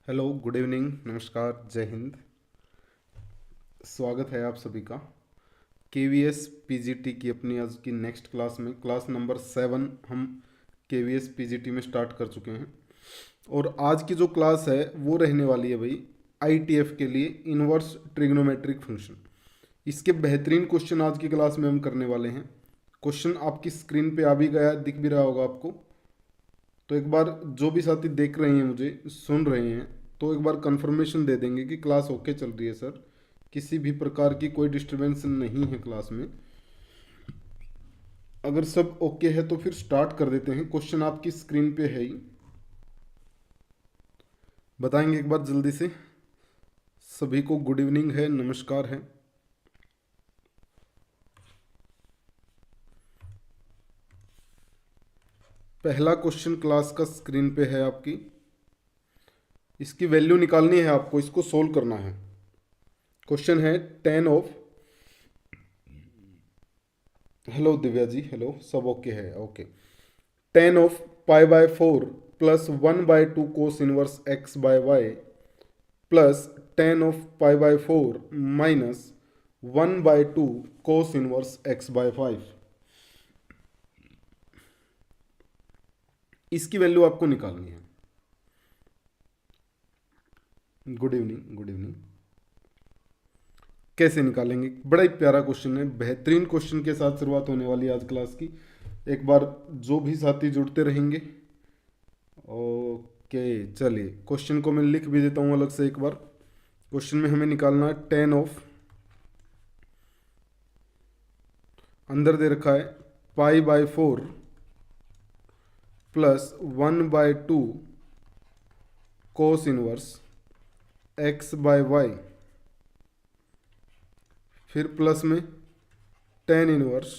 Hello, good evening, नमस्कार, जय हिंद। स्वागत है आप सभी का केवीएस पीजीटी की अपनी आज की नेक्स्ट क्लास में। क्लास नंबर 7 हम केवीएस पीजीटी में स्टार्ट कर चुके हैं और आज की जो क्लास है वो रहने वाली है भाई आईटीएफ के लिए इनवर्स ट्रिग्नोमेट्रिक फंक्शन। इसके बेहतरीन क्वेश्चन आज की क्लास में हम करने वाले हैं। क्वेश्चन आपकी स्क्रीन पे आ भी गया, दिख भी रहा होगा आपको। तो एक बार जो भी साथी देख रहे हैं, मुझे सुन रहे हैं, तो एक बार कंफर्मेशन दे देंगे कि क्लास ओके चल रही है सर, किसी भी प्रकार की कोई डिस्टरबेंस नहीं है क्लास में। अगर सब ओके है तो फिर स्टार्ट कर देते हैं। क्वेश्चन आपकी स्क्रीन पे है ही, बताएंगे एक बार जल्दी से। सभी को गुड इवनिंग है, नमस्कार है। पहला क्वेश्चन क्लास का स्क्रीन पे है आपकी। इसकी वैल्यू निकालनी है आपको, इसको सोल्व करना है। क्वेश्चन है 10 of, hello Divya ji, hello, सब ओके है, okay. 10 of π/4 plus 1/2 cos inverse x/y plus 10 of π/4 minus 1/2 cos inverse x/5। इसकी वैल्यू आपको निकालनी है। Good evening, good evening. कैसे निकालेंगे? बड़ा ही प्यारा क्वेश्चन है, बेहतरीन क्वेश्चन के साथ शुरुआत होने वाली है आज क्लास की। एक बार जो भी साथी जुड़ते रहेंगे। ओके, चलिए क्वेश्चन को मैं लिख भी देता हूँ अलग से एक बार। क्वेश्चन में हमें निकालना है 10 ऑफ, अंदर दे रखा है π/4 प्लस 1/2 कोस इनवर्स x/y, फिर प्लस में 10 इनवर्स,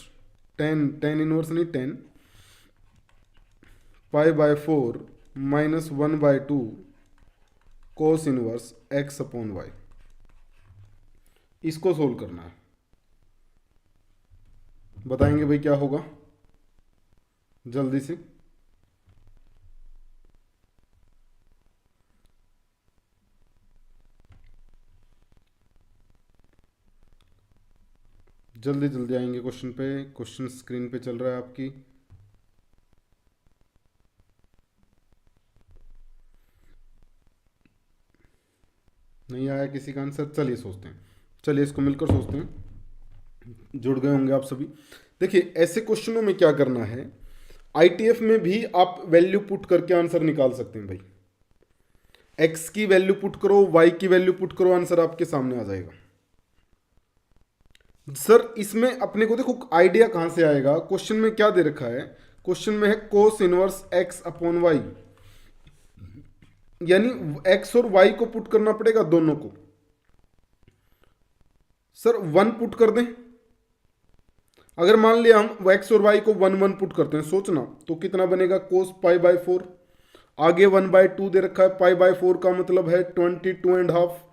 10 इनवर्स नहीं 10 π/4 माइनस 1/2 कोस इनवर्स x/y। इसको सोल्व करना है। बताएंगे भाई क्या होगा जल्दी से। जल्दी जल्दी आएंगे क्वेश्चन पे। क्वेश्चन स्क्रीन पे चल रहा है आपकी। नहीं आया किसी का आंसर? चलिए सोचते हैं, चलिए इसको मिलकर सोचते हैं। जुड़ गए होंगे आप सभी। देखिए ऐसे क्वेश्चनों में क्या करना है, आईटीएफ में भी आप वैल्यू पुट करके आंसर निकाल सकते हैं भाई। एक्स की वैल्यू पुट करो, वाई की वैल्यू पुट करो, आंसर आपके सामने आ जाएगा। सर इसमें अपने को देखो आइडिया कहां से आएगा। क्वेश्चन में क्या दे रखा है? क्वेश्चन में है कोस इनवर्स x/y, यानी x और y को पुट करना पड़ेगा दोनों को। सर 1 पुट कर दें। अगर मान लिया हम x और y को 1 पुट करते हैं, सोचना तो कितना बनेगा कोस π/4। आगे 1/2 दे रखा है, π/4 का मतलब है 22.5।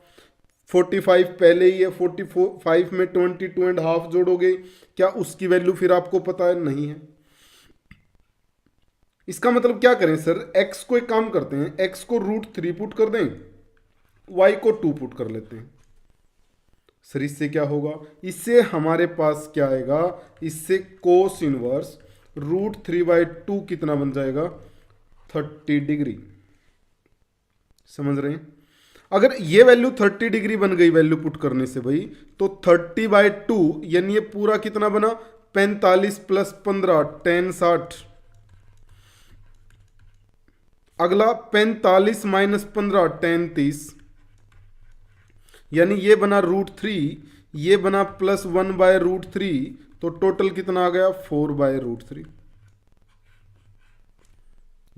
45 पहले ही है, 45 में 22.5 जोड़ोगे, क्या उसकी वैल्यू फिर आपको पता है? नहीं है। इसका मतलब क्या करें सर, x को एक काम करते हैं, x को √3 पुट कर दें, y को 2 पुट कर लेते हैं। सर इससे क्या होगा? इससे हमारे पास क्या आएगा? इससे कोस इनवर्स √3/2 कितना बन जाएगा? 30 डिग्री। समझ रहे हैं? अगर ये वैल्यू 30 डिग्री बन गई वैल्यू पुट करने से भाई, तो 30/2 यानी ये पूरा कितना बना? 45 प्लस 15 10 60। अगला 45 माइनस 15 10 30, यानी ये बना √3, ये बना प्लस 1/√3, तो टोटल कितना आ गया? 4/√3।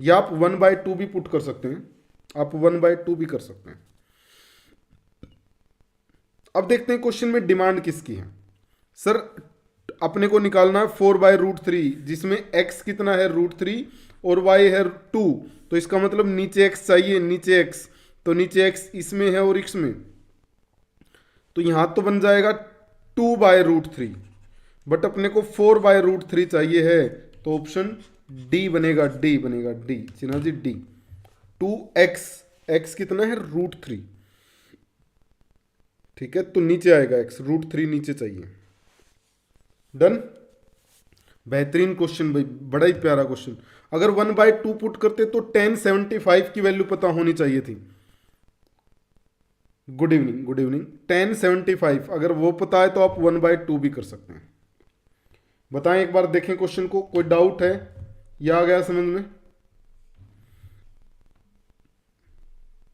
या आप 1/2 भी पुट कर सकते हैं, आप 1/2 भी कर सकते हैं। अब देखते हैं क्वेश्चन में डिमांड किसकी है। सर अपने को निकालना है 4/√3, जिसमें x कितना है? √3 और y है 2, तो इसका मतलब नीचे x चाहिए, नीचे x, तो नीचे x इसमें है और इसमें, तो यहां तो बन जाएगा 2/√3, बट अपने को 4/√3 चाहिए है, तो ऑप्शन डी बनेगा, डी बनेगा, डी चिन्हा जी डी। 2x एक्स कितना है, √3। ठीक है, तो नीचे आएगा एक्स, √3 नीचे चाहिए। डन। बेहतरीन क्वेश्चन भाई, बड़ा ही प्यारा क्वेश्चन। अगर 1/2 पुट करते तो 1075 की वैल्यू पता होनी चाहिए थी। Good evening, good evening. 1075 अगर वो पता है तो आप 1/2 भी कर सकते हैं। बताएं एक बार, देखें क्वेश्चन को, कोई डाउट है या आ गया समझ में?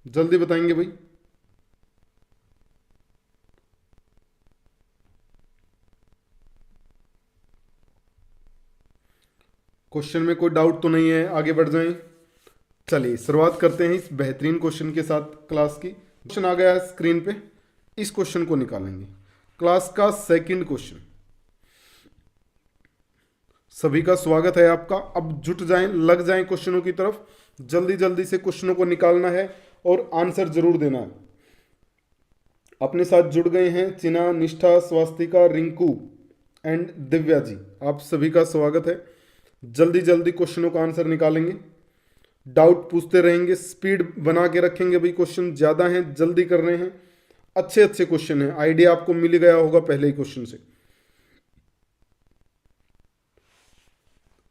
जल्दी बताएंगे भाई। क्वेश्चन में कोई डाउट तो नहीं है, आगे बढ़ जाएं। चलिए शुरुआत करते हैं इस बेहतरीन क्वेश्चन के साथ क्लास की। क्वेश्चन आ गया है स्क्रीन पे, इस क्वेश्चन को निकालेंगे। क्लास का सेकंड क्वेश्चन। सभी का स्वागत है आपका। अब जुट जाएं, लग जाएं क्वेश्चनों की तरफ। जल्दी जल्दी से क्वेश्चनों को निकालना है और आंसर जरूर देना है। अपने साथ जुड़ गए हैं चिना, निष्ठा, स्वास्तिका, रिंकू एंड दिव्या जी, आप सभी का स्वागत है। जल्दी जल्दी क्वेश्चनों का आंसर निकालेंगे, डाउट पूछते रहेंगे, स्पीड बना के रखेंगे भाई। क्वेश्चन ज़्यादा हैं, जल्दी कर रहे हैं, अच्छे अच्छे क्वेश्चन हैं। आइडिया आपको मिल गया होगा पहले ही क्वेश्चन से।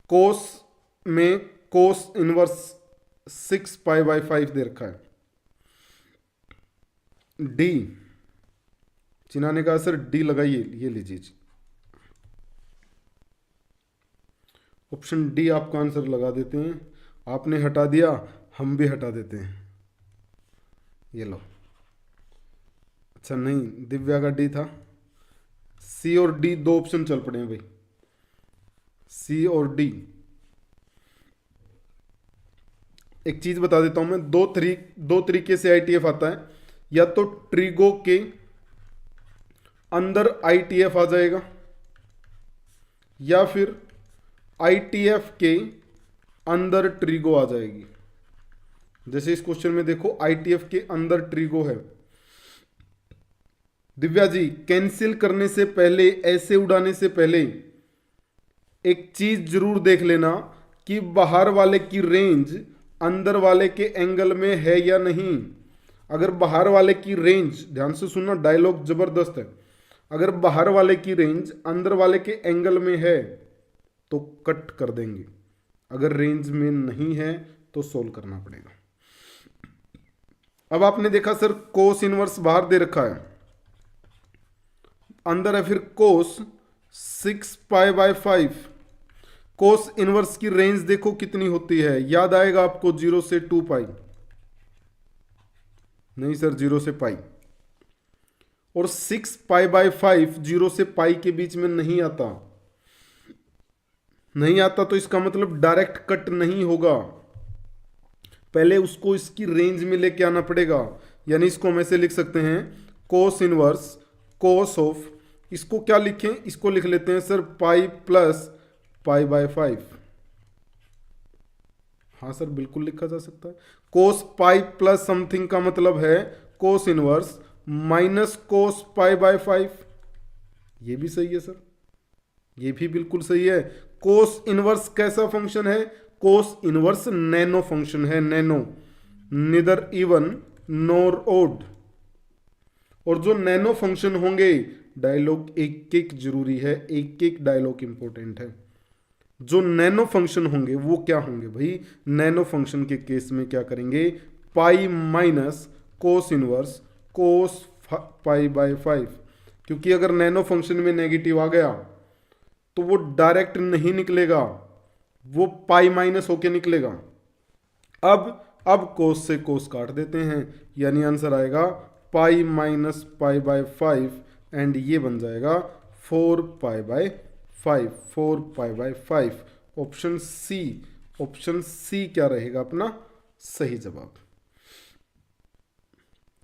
कोस में कोस इनवर्स 6π/5 दे रखा है। डी, चिना ने कहा सर डी लगाइए, ये लीजिए जी। ऑप्शन डी आपका आंसर लगा देते हैं। आपने हटा दिया, हम भी हटा देते हैं। ये लो। अच्छा नहीं, दिव्या का डी था। सी और डी दो ऑप्शन चल पड़े हैं भाई, सी और डी। एक चीज बता देता हूं मैं, दो तरीके से आईटीएफ आता है। या तो ट्रिगो के अंदर आईटीएफ आ जाएगा, या फिर आईटीएफ के अंदर ट्रिगो आ जाएगी। जैसे इस क्वेश्चन में देखो, आईटीएफ के अंदर ट्रिगो है। दिव्या जी, कैंसिल करने से पहले, ऐसे उड़ाने से पहले एक चीज जरूर देख लेना कि बाहर वाले की रेंज अंदर वाले के एंगल में है या नहीं। अगर बाहर वाले की रेंज, ध्यान से सुनना, डायलॉग जबरदस्त है। अगर बाहर वाले की रेंज अंदर वाले के एंगल में है तो कट कर देंगे, अगर रेंज में नहीं है तो सोल्व करना पड़ेगा। अब आपने देखा सर कोस इनवर्स बाहर दे रखा है, अंदर है फिर कोस 6π/5। कोस इनवर्स की रेंज देखो कितनी होती है, याद आएगा आपको, 0 से 2π। नहीं सर, 0 से पाई। और 6π/5 0 से पाई के बीच में नहीं आता। नहीं आता तो इसका मतलब डायरेक्ट कट नहीं होगा, पहले उसको इसकी रेंज में लेके आना पड़ेगा। यानी इसको हम ऐसे लिख सकते हैं, कोस इनवर्स कोस ऑफ, इसको क्या लिखें, इसको लिख लेते हैं सर पाई प्लस π/5। हाँ सर बिल्कुल लिखा जा सकता है। कोस पाई प्लस समथिंग का मतलब है कोस इनवर्स माइनस कोस π/5। ये भी सही है सर, ये भी बिल्कुल सही है। कोस इनवर्स कैसा फंक्शन है? कोस इनवर्स नैनो फंक्शन है, नैनो, निदर इवन नोर ओड। और जो नैनो फंक्शन होंगे, डायलॉग एक एक जरूरी है, एक एक डायलॉग इंपॉर्टेंट है। जो नैनो फंक्शन होंगे वो क्या होंगे भाई? नैनो फंक्शन के केस में क्या करेंगे, पाई माइनस कोस इनवर्स कोस π/5। क्योंकि अगर नैनो फंक्शन में नेगेटिव आ गया तो वो डायरेक्ट नहीं निकलेगा, वो पाई माइनस होके निकलेगा। अब कोस से कोस काट देते हैं, यानी आंसर आएगा पाई माइनस π/5 एंड ये बन जाएगा 4π/5, 4π/5। ऑप्शन सी क्या रहेगा अपना सही जवाब?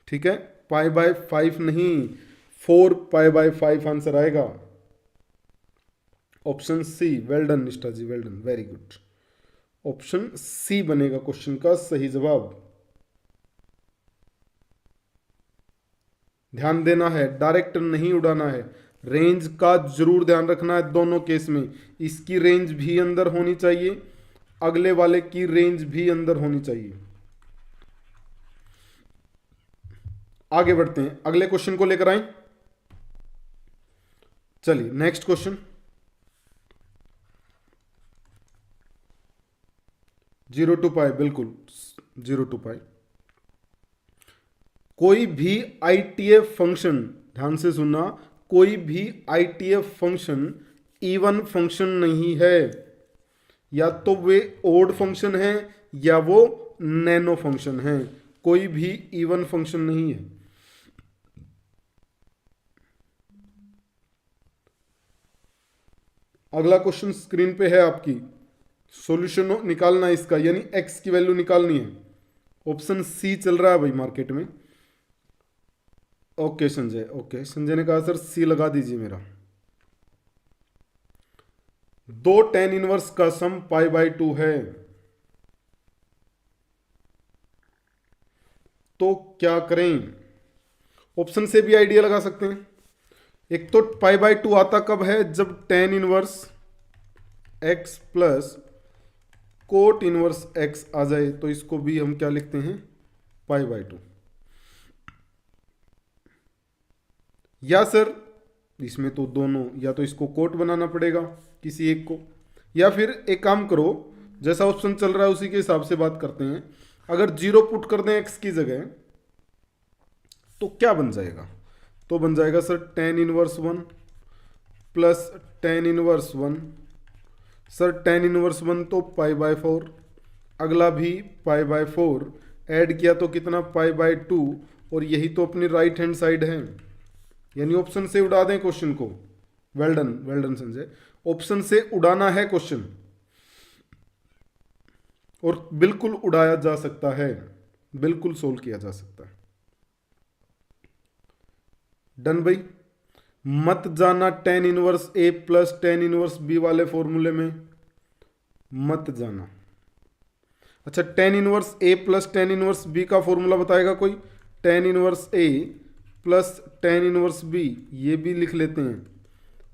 ठीक है, π/5 नहीं, 4π/5 आंसर आएगा। Option C. Well done Nishtha ji, well done, very good. Option C बनेगा क्वेश्चन का सही जवाब। ध्यान देना है, डायरेक्ट नहीं उड़ाना है, रेंज का जरूर ध्यान रखना है दोनों केस में। इसकी रेंज भी अंदर होनी चाहिए, अगले वाले की रेंज भी अंदर होनी चाहिए। आगे बढ़ते हैं, अगले क्वेश्चन को लेकर आए। चलिए नेक्स्ट क्वेश्चन। 0 to π, बिल्कुल 0 to π। कोई भी आईटीएफ फंक्शन, ध्यान से सुनना, कोई भी आईटीएफ फंक्शन इवन फंक्शन नहीं है। या तो वे ओड फंक्शन है या वो नैनो फंक्शन है, कोई भी इवन फंक्शन नहीं है। अगला क्वेश्चन स्क्रीन पे है आपकी, सॉल्यूशन निकालना है इसका, यानी एक्स की वैल्यू निकालनी है। ऑप्शन सी चल रहा है भाई मार्केट में। ओके संजय, ओके संजय ने कहा सर सी लगा दीजिए मेरा। 2 tan 1 का सम π/2 है, तो क्या करें? ऑप्शन से भी आइडिया लगा सकते हैं। एक तो π/2 आता कब है, जब tan 1 x plus cot 1 x आ जाए, तो इसको भी हम क्या लिखते हैं, π/2। या सर इसमें तो दोनों, या तो इसको कोट बनाना पड़ेगा किसी एक को, या फिर एक काम करो, जैसा ऑप्शन चल रहा है उसी के हिसाब से बात करते हैं। अगर 0 पुट कर दें एक्स की जगह, तो क्या बन जाएगा? तो बन जाएगा sir tan 1 plus tan 1। Sir tan 1 तो π/4, अगला भी π/4, ऐड किया तो कितना, π/2, और यही तो अपनी राइट हैंड साइड है। यानी ऑप्शन से उड़ा दें क्वेश्चन को। Well done, well done Sanjay, option से उड़ाना है क्वेश्चन, और बिल्कुल उड़ाया जा सकता है, बिल्कुल सोल्व किया जा सकता है। डन भाई। मत जाना tan 1 A plus tan 1 B वाले फॉर्मूले में, मत जाना। अच्छा, tan 1 A plus tan 1 B का फॉर्मूला बताएगा कोई? tan 1 A plus tan 1 B, ये भी लिख लेते हैं।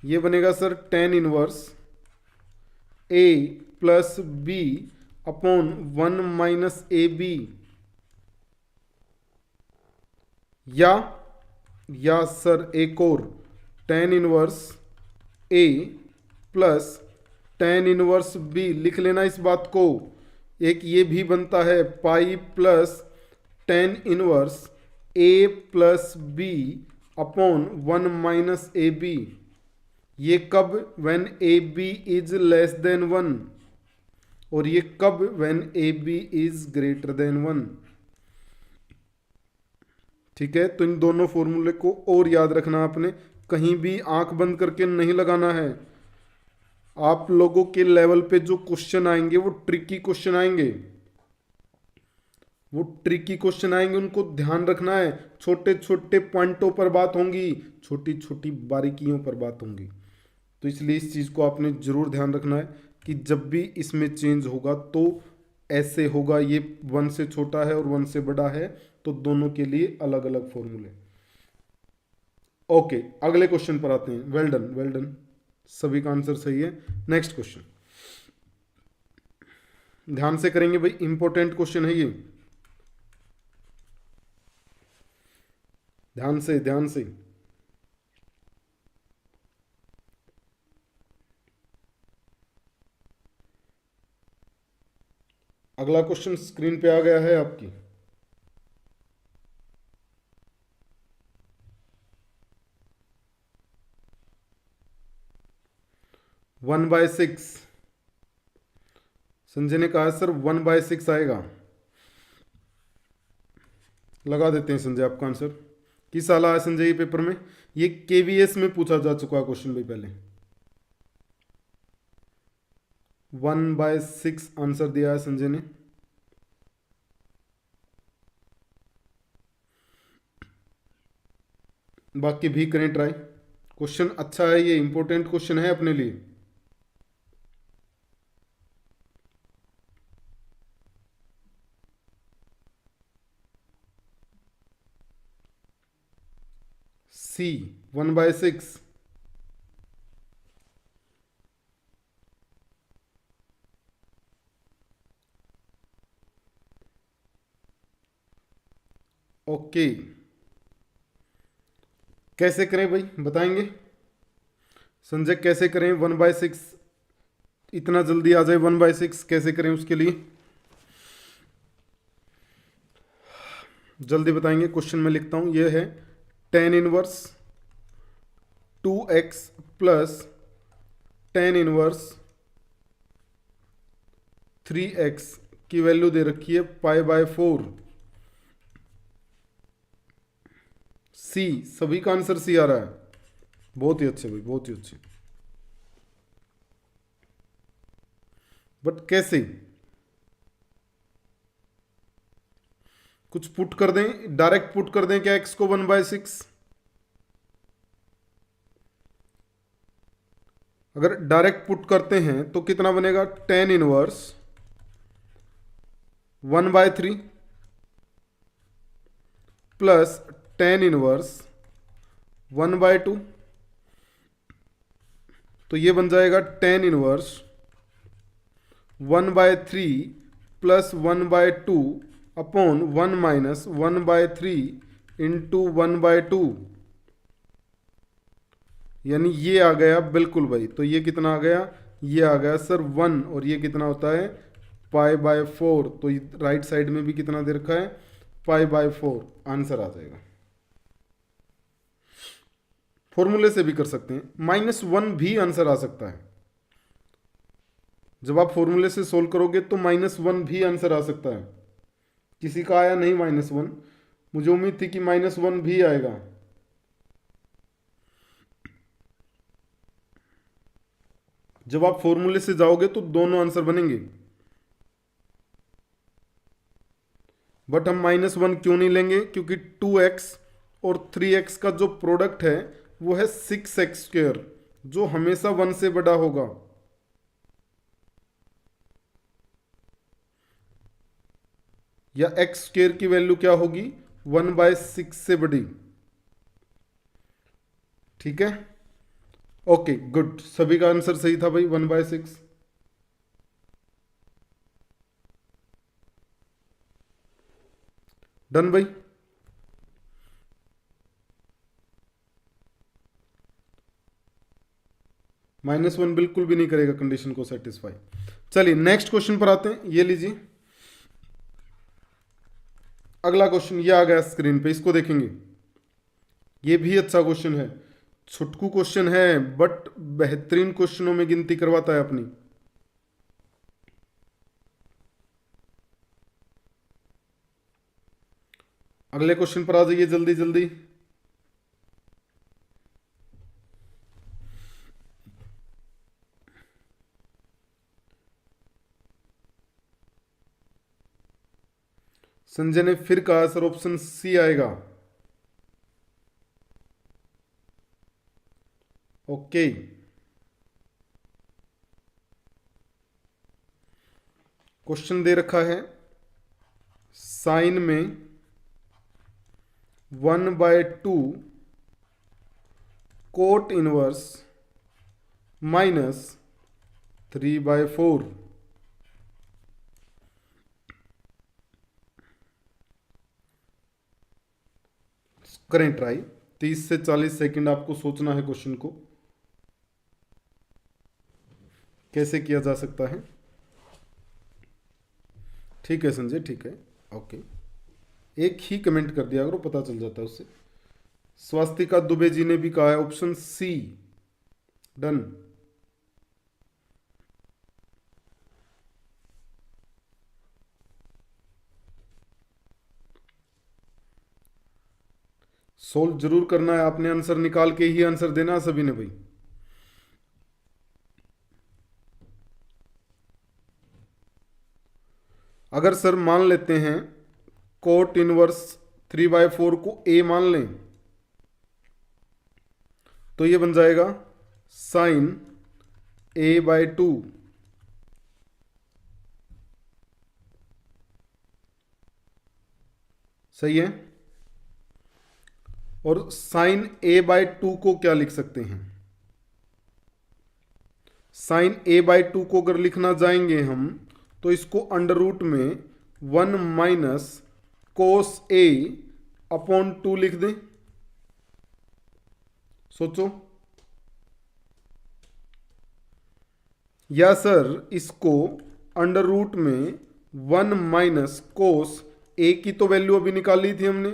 ये बनेगा sir tan 1 A plus B upon 1 - AB, या सर एक और tan 1 A plus tan 1 B, लिख लेना इस बात को। एक ये भी बनता है pi plus tan 1 A plus B upon 1 - AB। ये कब? When AB is less than 1, और ये कब? When AB is greater than 1। ठीक है, तो इन दोनों फॉर्मूले को और याद रखना आपने, कहीं भी आंख बंद करके नहीं लगाना है। आप लोगों के लेवल पे जो क्वेश्चन आएंगे वो ट्रिकी क्वेश्चन आएंगे, वो ट्रिकी क्वेश्चन आएंगे, उनको ध्यान रखना है। छोटे छोटे पॉइंटों पर बात होंगी, छोटी छोटी बारीकियों पर बात होंगी। तो इसलिए इस चीज़ को आपने जरूर ध्यान रखना है कि जब भी इसमें चेंज होगा तो ऐसे होगा, ये 1 से छोटा है और 1 से बड़ा है, तो दोनों के लिए अलग अलग फॉर्मूले। ओके, अगले क्वेश्चन पर आते हैं। वेल डन, वेल डन, सभी का आंसर सही है। नेक्स्ट क्वेश्चन ध्यान से करेंगे भाई, इंपॉर्टेंट क्वेश्चन है ये, ध्यान से ध्यान से। अगला क्वेश्चन स्क्रीन पे आ गया है आपकी। 1/6। संजय ने कहा सर 1/6 आएगा, लगा देते हैं संजय आपका आंसर। किस साल आया संजय ये पेपर में? ये केवीएस में पूछा जा चुका है क्वेश्चन भाई पहले। 1/6 आंसर दिया है संजय ने। बाकी भी करें ट्राई, क्वेश्चन अच्छा है, ये इंपॉर्टेंट क्वेश्चन है अपने लिए। सी 1/6। ओके, कैसे करें भाई, बताएंगे संजय? कैसे करें 1/6 इतना जल्दी आ जाए? 1/6 कैसे करें उसके लिए जल्दी बताएंगे। क्वेश्चन में लिखता हूं, यह है tan inverse 2x plus tan inverse 3x की वैल्यू दे रखी है π/4। सी, सभी का आंसर सी आ रहा है। बहुत ही अच्छे भाई, बहुत ही अच्छे। बट कैसे? कुछ पुट कर दें, डायरेक्ट पुट कर दें क्या x को 1/6? अगर डायरेक्ट पुट करते हैं तो कितना बनेगा? tan inverse 1/3 plus tan inverse 1/2, तो ये बन जाएगा tan inverse 1/3 plus 1/2 upon 1 minus 1/3 into 1/2, यानी ये आ गया बिल्कुल भाई। तो ये कितना आ गया? ये आ गया सर 1, और ये कितना होता है π/4। तो राइट साइड में भी कितना दे रखा है? π/4 आंसर आ जाएगा। फॉर्मूले से भी कर सकते हैं, -1 भी आंसर आ सकता है। जब आप फॉर्मूले से सोल्व करोगे तो -1 भी आंसर आ सकता है। किसी का आया नहीं -1, मुझे उम्मीद थी कि -1 भी आएगा। जब आप फॉर्मूले से जाओगे तो दोनों आंसर बनेंगे। बट हम -1 क्यों नहीं लेंगे? क्योंकि 2x और 3x का जो प्रोडक्ट है वो है 6x², जो हमेशा 1 से बड़ा होगा। या x² की वैल्यू क्या होगी? 1/6 से बड़ी। ठीक है, ओके गुड, सभी का आंसर सही था भाई, 1/6। डन भाई। -1 बिल्कुल भी नहीं करेगा कंडीशन को सेटिस्फाई। चलिए नेक्स्ट क्वेश्चन पर आते हैं, ये लीजिए अगला क्वेश्चन, ये आ गया स्क्रीन पे, इसको देखेंगे। ये भी अच्छा क्वेश्चन है, छुटकू क्वेश्चन है बट बेहतरीन क्वेश्चनों में गिनती करवाता है अपनी। अगले क्वेश्चन पर आ जाइए जल्दी जल्दी। संजय ने फिर कहा सर ऑप्शन सी आएगा। ओके, क्वेश्चन दे रखा है साइन में 1/2 कोट इनवर्स -3/4। करें ट्राई, 30 से 40 सेकंड आपको सोचना है क्वेश्चन को कैसे किया जा सकता है। ठीक है संजय, ठीक है, ओके। एक ही कमेंट कर दिया करो, पता चल जाता है उससे। स्वास्तिका दुबे जी ने भी कहा है ऑप्शन सी। डन। सोल्व जरूर करना है आपने, आंसर निकाल के ही आंसर देना है सभी ने भाई। अगर सर मान लेते हैं कोट इनवर्स 3/4 को ए मान लें तो ये बन जाएगा साइन a/2। सही है। और साइन a/2 को क्या लिख सकते हैं? साइन a/2 को अगर लिखना जाएंगे हम तो इसको अंडर रूट में 1 माइनस कोस a अपॉन 2 लिख दें। सोचो। या सर इसको अंडर रूट में 1 - कोस, ए की तो वैल्यू अभी निकाली थी हमने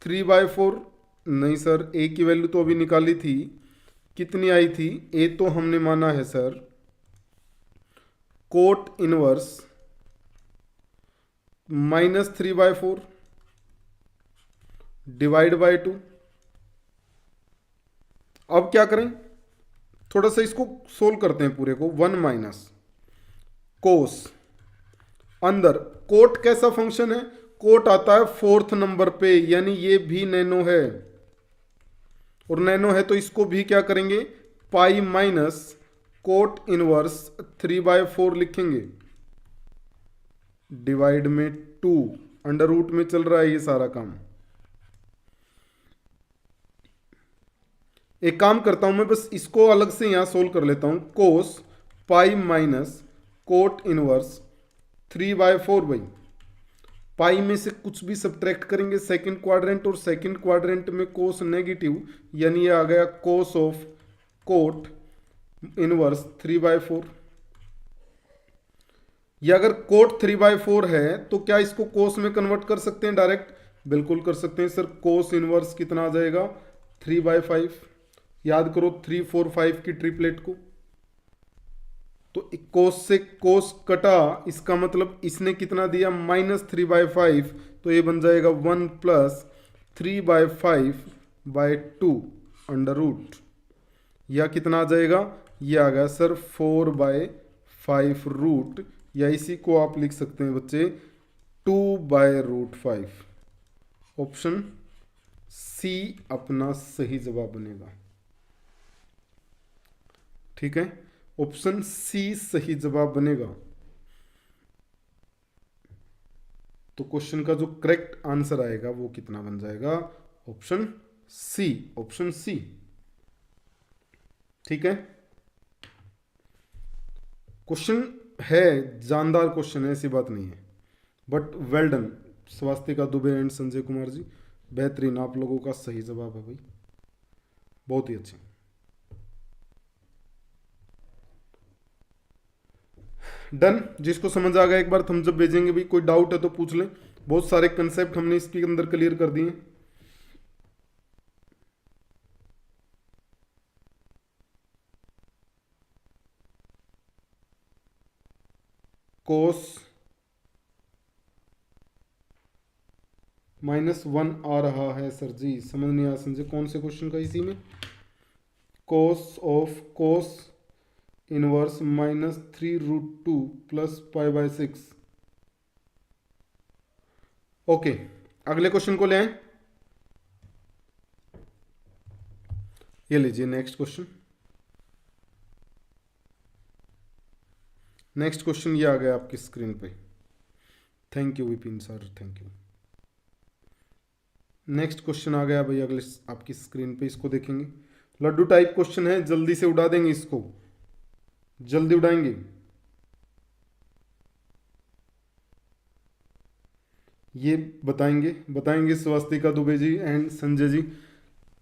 3/4। नहीं सर, ए की वैल्यू तो अभी निकाली थी, कितनी आई थी? ए तो हमने माना है sir cot inverse -3/4 divide by 2। अब क्या करें, थोड़ा सा इसको सोल्व करते हैं पूरे को। 1 - कोस, अंदर कोट कैसा फंक्शन है? कोट आता है 4th नंबर पे, यानी ये भी नैनो है, और नैनो है तो इसको भी क्या करेंगे, पाई माइनस कोट इनवर्स 3/4 लिखेंगे, डिवाइड में 2। अंडर रूट में चल रहा है ये सारा काम। एक काम करता हूं मैं, बस इसको अलग से यहां सोल्व कर लेता हूं। कोस पाई माइनस कोट इनवर्स 3/4 भाई, पाई में से कुछ भी सब्ट्रैक्ट करेंगे सेकंड क्वाड्रेंट, और सेकंड क्वाड्रेंट में कोस नेगेटिव, यानी ये आ गया कोस ऑफ कोट इनवर्स 3/4। या अगर कोट 3/4 है तो क्या इसको कोस में कन्वर्ट कर सकते हैं डायरेक्ट? बिल्कुल कर सकते हैं सर। कोस इनवर्स कितना आ जाएगा? 3/5। याद करो 3 4 5 की ट्रिपलेट को, तो कोस से कोस कटा, इसका मतलब इसने कितना दिया? -3/5, तो ये बन जाएगा 1 + 3/5/2 अंडर रूट। या कितना आ जाएगा? ये आ गया सर 4/5 रूट, या इसी को आप लिख सकते हैं बच्चे 2/√5। ऑप्शन सी अपना सही जवाब बनेगा। ठीक है, ऑप्शन सी सही जवाब बनेगा। तो क्वेश्चन का जो करेक्ट आंसर आएगा वो कितना बन जाएगा? Option C, option C. ठीक है, क्वेश्चन है जानदार क्वेश्चन है, ऐसी बात नहीं है, but well done Swastika Dubey and Sanjay Kumar ji, बेहतरीन, आप लोगों का सही जवाब है भाई, बहुत ही अच्छे। डन, जिसको समझ आ गया एक बार थम्स अप भेजेंगे भी, कोई डाउट है तो पूछ लें। बहुत सारे कंसेप्ट हमने इसके अंदर क्लियर कर दिए। कोस -1 आ रहा है सर जी, समझ नहीं आया संजय, कौन से क्वेश्चन का? इसी में cos of cos inverse -3√2 + π/6। Okay, अगले क्वेश्चन को ले आए। ये लीजिए नेक्स्ट क्वेश्चन। नेक्स्ट क्वेश्चन ये आ गया आपकी स्क्रीन पे। Thank you Vipin sir, thank you. Next question आ गया भाई अगले आपकी स्क्रीन पे, इसको देखेंगे। लड्डू टाइप क्वेश्चन है, जल्दी से उड़ा देंगे इसको, जल्दी उड़ाएंगे। ये बताएंगे बताएंगे स्वास्तिका दुबे जी एंड संजय जी,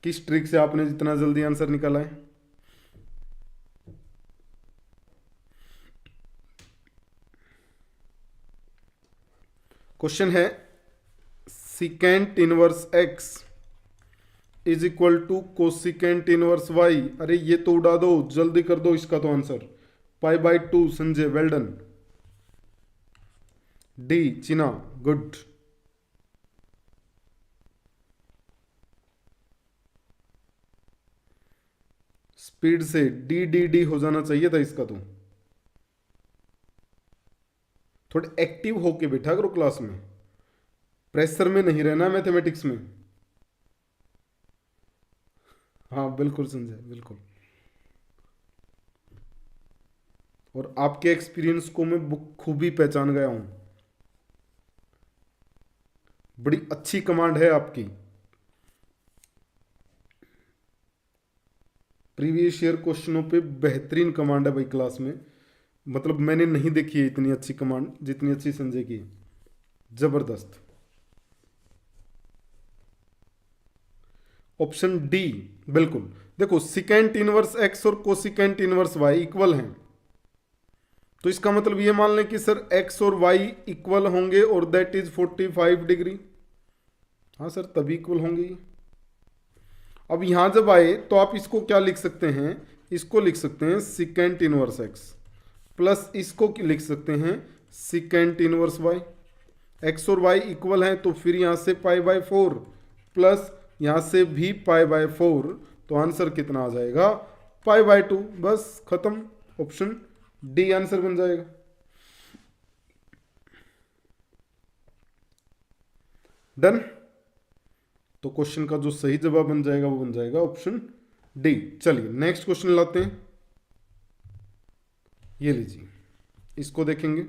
किस ट्रिक से आपने जितना जल्दी आंसर निकाला है। क्वेश्चन है secant inverse x is equal to cosecant inverse y। अरे ये तो उड़ा दो, जल्दी कर दो इसका तो answer. π/2 Sanjay, well done. D Chinna, good. Speed से डी हो जाना चाहिए था इसका तो। थोड़े एक्टिव होके बैठा करो क्लास में, प्रेशर में नहीं रहना मैथमेटिक्स में। हाँ बिल्कुल संजय, बिल्कुल। और आपके एक्सपीरियंस को मैं खूबी पहचान गया हूं, बड़ी अच्छी कमांड है आपकी। प्रीवियस ईयर क्वेश्चनों पे बेहतरीन कमांड है भाई क्लास में, मतलब मैंने नहीं देखी है इतनी अच्छी कमांड जितनी अच्छी संजय की है, जबरदस्त। ऑप्शन डी बिल्कुल, देखो सिकेंट इनवर्स एक्स और कोसिकेंट इनवर्स वाई इक्वल हैं, तो इसका मतलब ये मान लें कि सर एक्स और वाई इक्वल होंगे और दैट इज 45 डिग्री। हाँ सर तभी इक्वल होंगे ये। अब यहां जब आए तो आप इसको क्या लिख सकते हैं, इसको लिख सकते हैं सिकेंट इनवर्स एक्स प्लस इसको लिख सकते हैं सिकेंट इनवर्स वाई। एक्स और वाई इक्वल हैं तो फिर यहां से π/4 प्लस यहां से भी π/4, तो आंसर कितना आ जाएगा π/2। बस खत्म, ऑप्शन डी आंसर बन जाएगा। डन। तो क्वेश्चन का जो सही जवाब बन जाएगा वो बन जाएगा ऑप्शन डी। चलिए नेक्स्ट क्वेश्चन लाते हैं, ये लीजिए, इसको देखेंगे।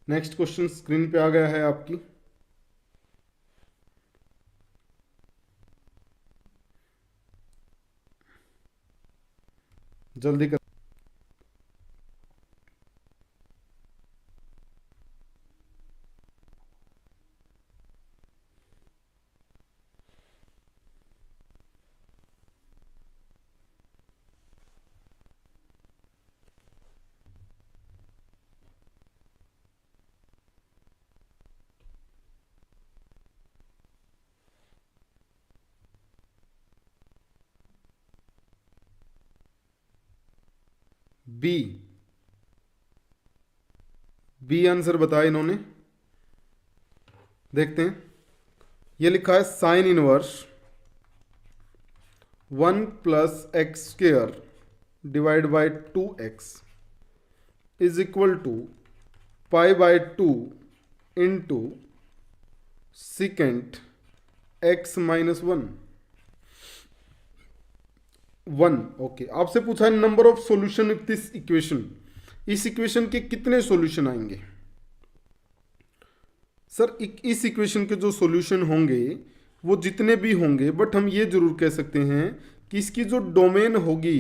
नेक्स्ट क्वेश्चन स्क्रीन पे आ गया है आपकी। जल्दी कर। बी, बी आंसर बताया इन्होंने। देखते हैं, ये लिखा है sine inverse 1 plus x square divide by 2x is equal to π/2 into secant x minus 1। Okay, आपसे पूछा है number of solution of this equation, इस इक्वेशन के कितने सॉल्यूशन आएंगे। सर इस इक्वेशन के जो सॉल्यूशन होंगे वो जितने भी होंगे, बट हम ये जरूर कह सकते हैं कि इसकी जो डोमेन होगी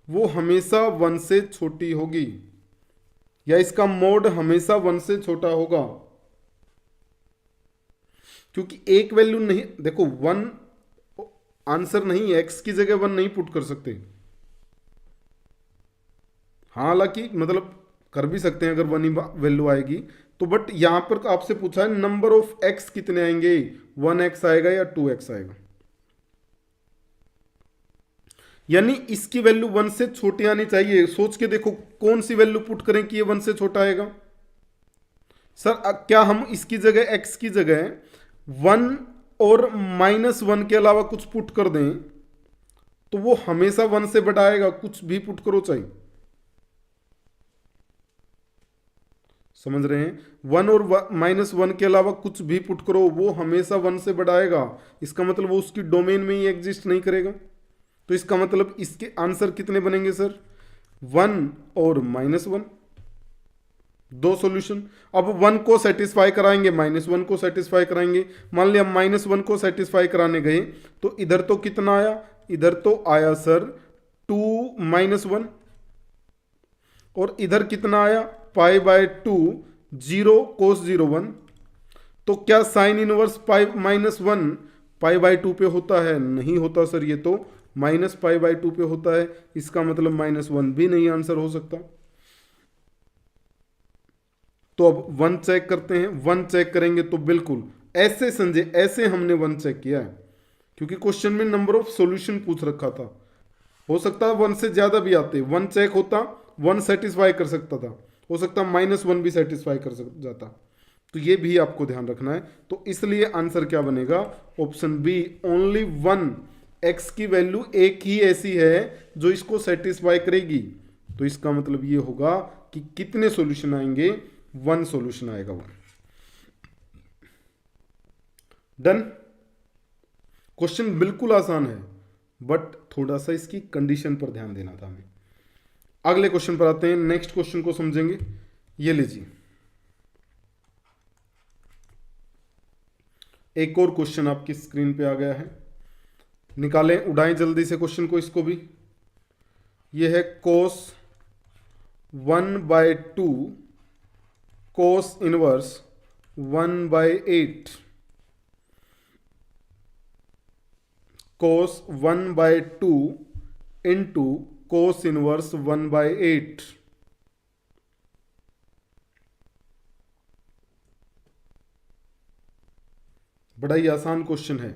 वो हमेशा 1 से छोटी होगी, या इसका मोड हमेशा 1 से छोटा होगा, क्योंकि एक वैल्यू नहीं, देखो 1 आंसर नहीं है, x की जगह 1 नहीं पुट कर सकते। हालांकि मतलब कर भी सकते हैं अगर 1 ही वैल्यू आएगी तो, बट यहां पर आपसे पूछा है नंबर ऑफ x कितने आएंगे, 1x आएगा या 2x आएगा, यानी इसकी वैल्यू 1 से छोटी आनी चाहिए। सोच के देखो कौन सी वैल्यू पुट करें कि ये 1 से छोटा आएगा। सर क्या हम इसकी जगह x की जगह 1 और -1 के अलावा कुछ पुट कर दें तो वो हमेशा 1 से बड़ा आएगा, कुछ भी पुट करो चाहिए। समझ रहे हैं, 1 और -1 के अलावा कुछ भी पुट करो वो हमेशा 1 से बड़ा आएगा, इसका मतलब वो उसकी डोमेन में ही एग्जिस्ट नहीं करेगा। तो इसका मतलब इसके आंसर कितने बनेंगे सर, 1 और -1, दो सॉल्यूशन। अब 1 को सेटिस्फाई कराएंगे, -1 को सेटिस्फाई कराएंगे। मान लिया -1 को सेटिस्फाई कराने गए तो इधर तो कितना आया, इधर तो आया सर 2 - 1, और इधर कितना आया π/2 0 cos 0 1। तो क्या साइन इनवर्स -1 π/2 पे होता है, नहीं होता सर, ये तो -π/2 पे होता है, इसका मतलब -1 भी नहीं आंसर हो सकता। तो अब 1 चेक करते हैं, 1 चेक करेंगे तो बिल्कुल ऐसे संजय, ऐसे हमने 1 चेक किया है, क्योंकि क्वेश्चन में नंबर ऑफ सॉल्यूशन पूछ रखा था, हो सकता है 1 से ज्यादा भी आते, 1 चेक होता, 1 सेटिस्फाई कर सकता था, हो सकता है -1 भी सेटिस्फाई कर जाता, तो ये भी आपको ध्यान रखना है। तो इसलिए आंसर क्या बनेगा, ऑप्शन बी, ओनली 1, x की वैल्यू एक ही ऐसी है जो इसको सेटिस्फाई करेगी। तो इसका मतलब ये होगा कि कितने सॉल्यूशन आएंगे, 1 सॉल्यूशन आएगा 1। डन। क्वेश्चन बिल्कुल आसान है, बट थोड़ा सा इसकी कंडीशन पर ध्यान देना था हमें। अगले क्वेश्चन पर आते हैं, नेक्स्ट क्वेश्चन को समझेंगे। ये लीजिए, एक और क्वेश्चन आपकी स्क्रीन पे आ गया है, निकालें, उड़ाएं जल्दी से क्वेश्चन को, इसको भी। ये है कोस 1/2 कोस इनवर्स 1/8 कोस 1/2 इंटू कोस इनवर्स 1/8। बड़ा ही आसान क्वेश्चन है।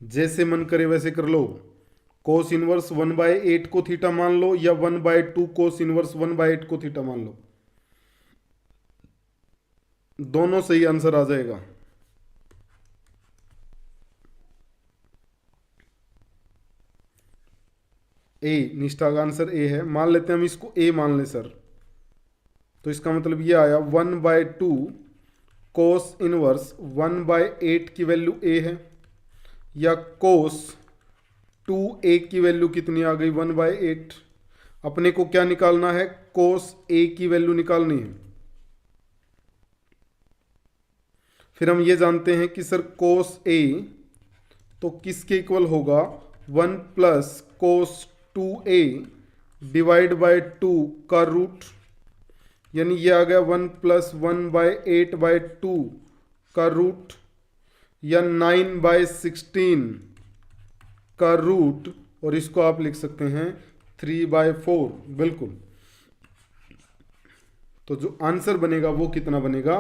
जैसे मन करे वैसे कर लो। कोस इनवर्स 1/8 को थीटा मान लो या 1/2 कोस इनवर्स 1/8 को थीटा मान लो, दोनों सही आंसर आ जाएगा। ए, निष्ठा का आंसर ए है। मान लेते हैं हम इसको ए मान ले सर, तो इसका मतलब ये आया 1/2 कोस इनवर्स 1/8 की वैल्यू ए है, या कोस 2a की वैल्यू कितनी आ गई 1/8। अपने को क्या निकालना है, कोस a की वैल्यू निकालनी है। फिर हम ये जानते हैं कि सर कोस a तो किसके इक्वल होगा, 1 plus cos 2a divide by 2 का रूट, यानी ये आ गया 1 प्लस 1/8/2 का रूट, या 9/16 का रूट, और इसको आप लिख सकते हैं 3/4। बिल्कुल, तो जो आंसर बनेगा वो कितना बनेगा,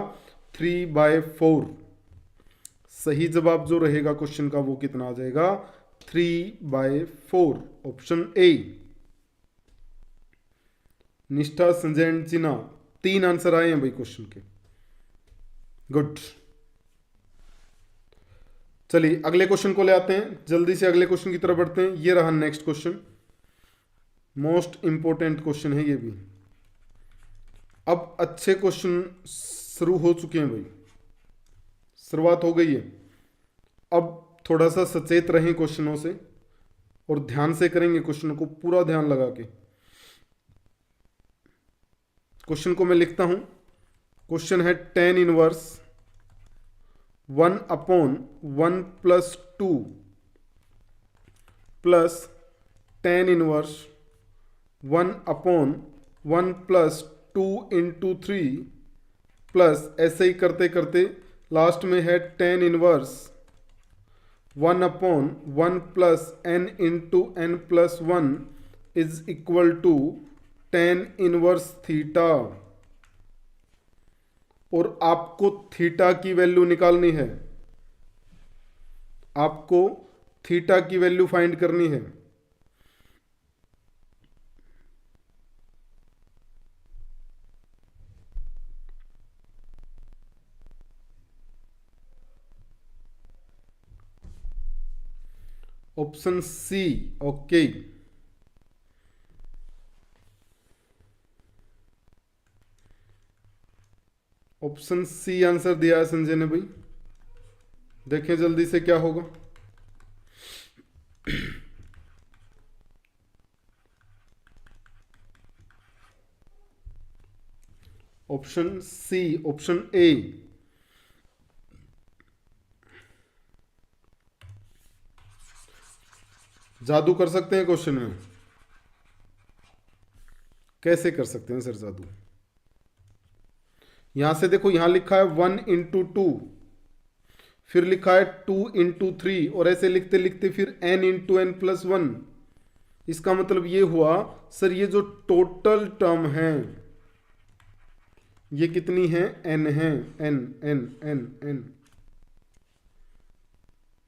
3/4। सही जवाब जो रहेगा क्वेश्चन का वो कितना आ जाएगा, 3/4, ऑप्शन ए। निष्ठा, संजय एंड चिन्हा, 3 आंसर आए हैं भाई क्वेश्चन के। गुड, चलिए अगले क्वेश्चन को ले आते हैं। जल्दी से अगले क्वेश्चन की तरफ बढ़ते हैं। ये रहा next question, most important question है ये भी। अब अच्छे क्वेश्चन शुरू हो चुके हैं भाई, शुरुआत हो गई है। अब थोड़ा सा सचेत रहें क्वेश्चनों से और ध्यान से करेंगे क्वेश्चन को, पूरा ध्यान लगा के। क्वेश्चन को मैं लिखता हूं। क्वेश्चन है tan inverse 1/1 plus 2 plus tan inverse 1/1 plus 2 into 3 plus, ऐसे ही करते करते लास्ट में है tan inverse 1/1 plus n into n plus 1 is equal to tan inverse theta. और आपको थीटा की वैल्यू निकालनी है, आपको थीटा की वैल्यू फाइंड करनी है। Option C, okay. Option C answer दिया है संजय ने भाई। देखें जल्दी से क्या होगा। Option C, option A. जादू कर सकते हैं क्वेश्चन में? कैसे कर सकते हैं सर जादू? यहां से देखो, यहां लिखा है 1 इंटू 2, फिर लिखा है 2 इंटू 3, और ऐसे लिखते लिखते फिर n इंटू n प्लस 1। इसका मतलब ये हुआ सर ये जो टोटल टर्म है ये कितनी है, n है, n n n n।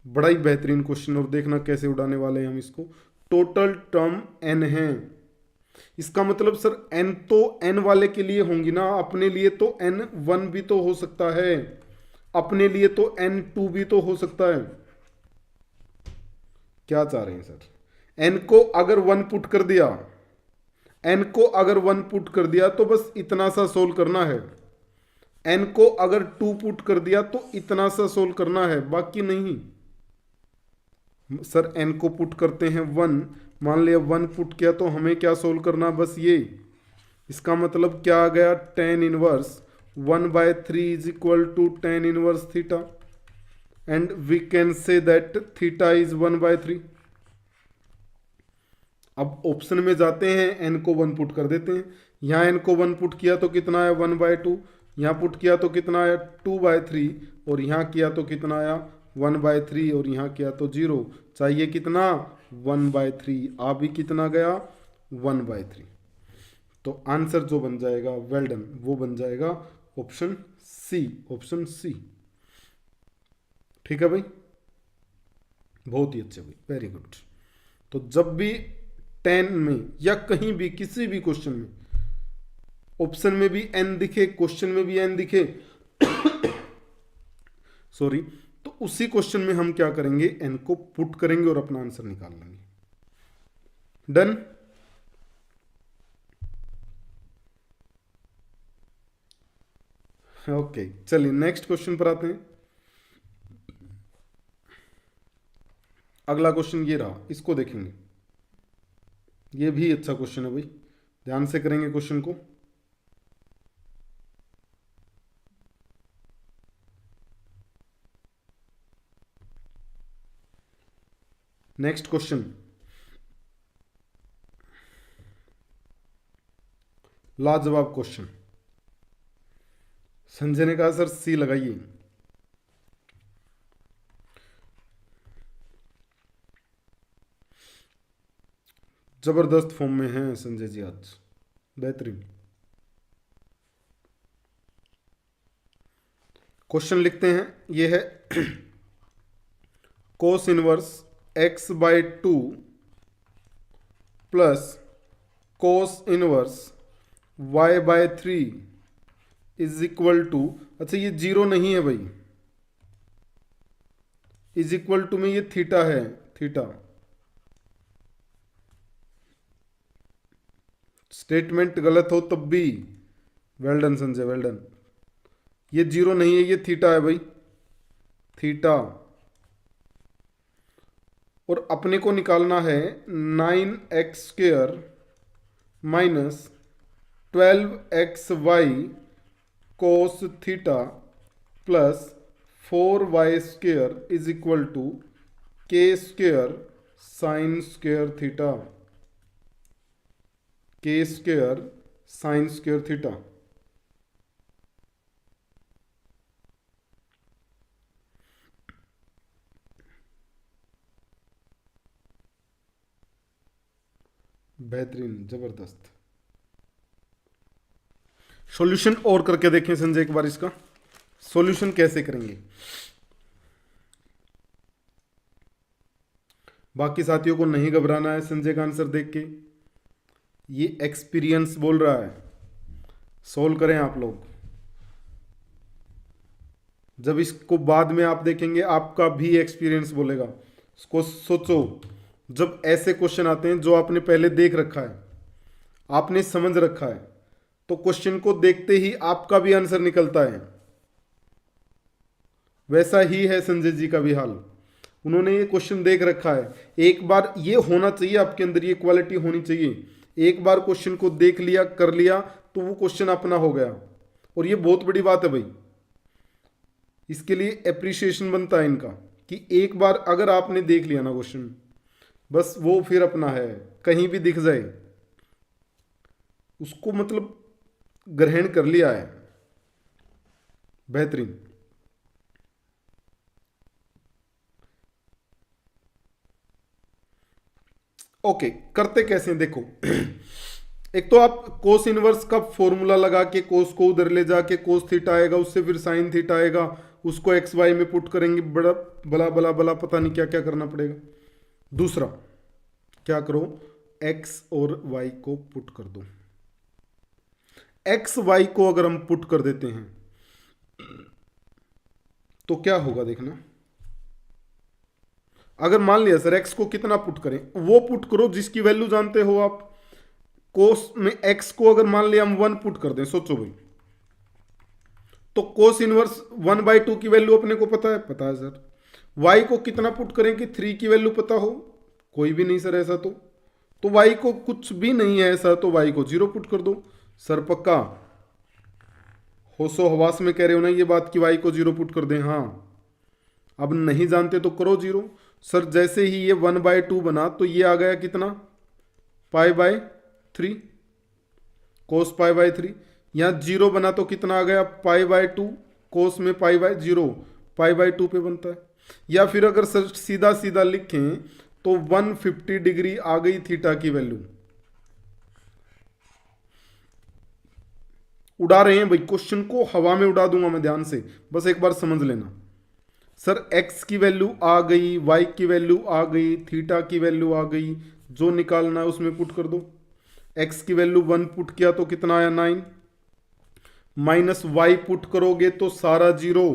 बड़ा ही बेहतरीन क्वेश्चन, और देखना कैसे उड़ाने वाले हैं हम इसको। टोटल टर्म n है, इसका मतलब सर n तो n वाले के लिए होंगी ना, अपने लिए तो n1 भी तो हो सकता है, अपने लिए तो n2 भी तो हो सकता है। क्या चाह रहे हैं सर? n को अगर 1 पुट कर दिया, n को अगर 1 पुट कर दिया तो बस इतना सा सोल्व करना है। n को अगर 2 पुट कर दिया तो इतना सा सोल्व करना है, बाकी नहीं। सर n को पुट करते हैं 1, मान लिया 1 पुट किया तो हमें क्या सोल्व करना, बस ये। इसका मतलब क्या आ गया, tan inverse 1/3 is equal to tan inverse theta. And we can say that theta is 1/3। अब ऑप्शन में जाते हैं, एन को 1 पुट कर देते हैं। यहाँ एन को 1 पुट किया तो कितना आया 1/2, यहाँ पुट किया तो कितना आया 2/3, और यहाँ किया तो कितना आया 1/3, और यहाँ किया तो 0। चाहिए कितना 1/3, आ भी कितना गया 1/3। तो आंसर जो बन जाएगा, वेल डन, वो बन जाएगा ऑप्शन सी, ऑप्शन सी। ठीक है भाई, बहुत ही अच्छे भाई, वेरी गुड। तो जब भी 10 में या कहीं भी किसी भी क्वेश्चन में ऑप्शन में भी एन दिखे, क्वेश्चन में भी एन दिखे सॉरी, तो उसी क्वेश्चन में हम क्या करेंगे, एन को पुट करेंगे और अपना आंसर निकाल लेंगे। डन। ओके, चलिए नेक्स्ट क्वेश्चन पर आते हैं। अगला क्वेश्चन ये रहा, इसको देखेंगे। ये भी अच्छा क्वेश्चन है भाई, ध्यान से करेंगे क्वेश्चन को। नेक्स्ट क्वेश्चन, लाजवाब क्वेश्चन। संजय ने कहा सर सी लगाइए। जबरदस्त फॉर्म में हैं संजय जी आज, बेहतरीन। क्वेश्चन लिखते हैं, ये है cos inverse x/2 plus cos inverse y/3 is equal to, अच्छा ये 0 नहीं है भाई, इज इक्वल टू में ये थीटा है, थीटा। स्टेटमेंट गलत हो तब भी, well done Sanjay, well done. ये 0 नहीं है, ये थीटा है भाई, थीटा। और अपने को निकालना है 9x² minus 12xy cos theta plus 4y² is equal to k² sin² theta, k² sin² theta. बेहतरीन, जबरदस्त। सॉल्यूशन और करके देखें संजय एक बार, इसका सॉल्यूशन कैसे करेंगे। बाकी साथियों को नहीं घबराना है संजय का आंसर देख के, ये एक्सपीरियंस बोल रहा है। सोल्व करें आप लोग, जब इसको बाद में आप देखेंगे आपका भी एक्सपीरियंस बोलेगा। इसको सोचो, जब ऐसे क्वेश्चन आते हैं जो आपने पहले देख रखा है, आपने समझ रखा है, तो क्वेश्चन को देखते ही आपका भी आंसर निकलता है। वैसा ही है संजय जी का भी हाल, उन्होंने ये क्वेश्चन देख रखा है। एक बार ये होना चाहिए आपके अंदर, ये क्वालिटी होनी चाहिए, एक बार क्वेश्चन को देख लिया, कर लिया, तो वो क्वेश्चन अपना हो गया। और ये बहुत बड़ी बात है भाई, इसके लिए एप्रिसिएशन बनता है इनका, कि एक बार अगर आपने देख लिया ना क्वेश्चन, बस वो फिर अपना है, कहीं भी दिख जाए उसको मतलब ग्रहण कर लिया है। बेहतरीन। ओके, करते कैसे हैं देखो। एक तो आप कोस इनवर्स का फॉर्मूला लगा के कोस को उधर ले जाके कोस थीटा आएगा, उससे फिर साइन थीटा आएगा, उसको एक्स वाई में पुट करेंगे, बड़ा बला बला बला पता नहीं क्या क्या करना पड़ेगा। दूसरा क्या करो, एक्स और वाई को पुट कर दो। एक्स वाई को अगर हम पुट कर देते हैं तो क्या होगा देखना। अगर मान लिया सर एक्स को कितना पुट करें, वो पुट करो जिसकी वैल्यू जानते हो आप। कोस में एक्स को अगर मान लिया हम 1 पुट कर दें, सोचो भाई, तो कोस इनवर्स 1/2 की वैल्यू अपने को पता है, पता है सर। वाई को कितना पुट करें कि 3 की वैल्यू पता हो, कोई भी नहीं सर ऐसा। तो वाई को कुछ भी नहीं है ऐसा, तो वाई को 0 पुट कर दो सर। पक्का होशो हवास में कह रहे हो ना ये बात कि वाई को 0 पुट कर दें। हाँ, अब नहीं जानते तो करो जीरो। सर जैसे ही ये 1/2 बना तो ये आ गया कितना, π/3, कोस π/3। यहाँ जीरो बना तो कितना आ गया, π/2, कोस में π/0, π/2 पे बनता है। या फिर अगर सर सीधा सीधा लिखें तो 150 डिग्री आ गई थीटा की वैल्यू। उड़ा रहे हैं भाई, क्वेश्चन को हवा में उड़ा दूंगा मैं, ध्यान से बस एक बार समझ लेना। सर x की वैल्यू आ गई, y की वैल्यू आ गई, थीटा की वैल्यू आ गई, जो निकालना है उसमें पुट कर दो। x की वैल्यू 1 पुट किया तो कितना आया 9, माइनस y पुट करोगे तो सारा zero,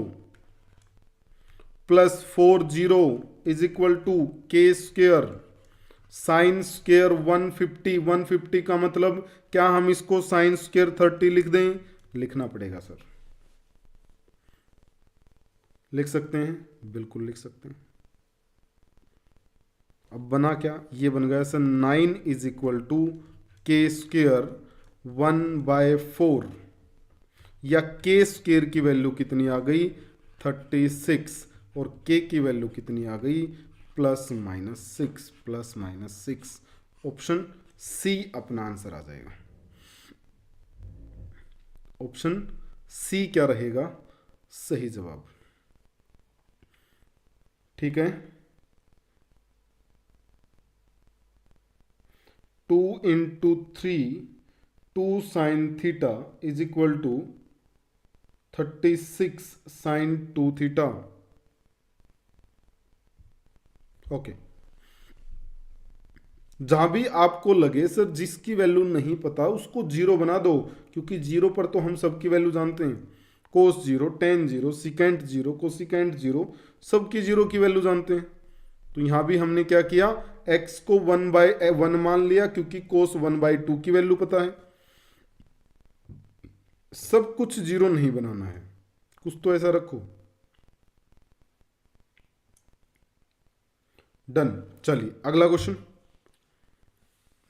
plus 4 zero is equal to k square sine square 150। 150 का मतलब क्या हम इसको साइन स्क्वेयर 30 लिख दें? लिखना पड़ेगा सर। लिख सकते हैं, बिल्कुल लिख सकते हैं। अब बना क्या, ये बन गया sir 9 is equal to k square 1/4, या के स्क्वेयर की वैल्यू कितनी आ गई 36, और के की वैल्यू कितनी आ गई +-6, +-6। ऑप्शन सी अपना आंसर आ जाएगा। ऑप्शन सी क्या रहेगा सही जवाब, ठीक है। 2 × 3 2 sin theta is equal to 36 sin 2 theta. Okay, जहां भी आपको लगे सर जिसकी वैल्यू नहीं पता उसको जीरो बना दो, क्योंकि जीरो पर तो हम सबकी वैल्यू जानते हैं। Cos zero, ten zero, secant zero, cosecant zero, सबकी जीरो की वैल्यू जानते हैं। तो यहां भी हमने क्या किया, x को 1/1 मान लिया, क्योंकि कोस 1/2 की वैल्यू पता है। सब कुछ जीरो नहीं बनाना है, कुछ तो ऐसा रखो। डन। चलिए अगला क्वेश्चन,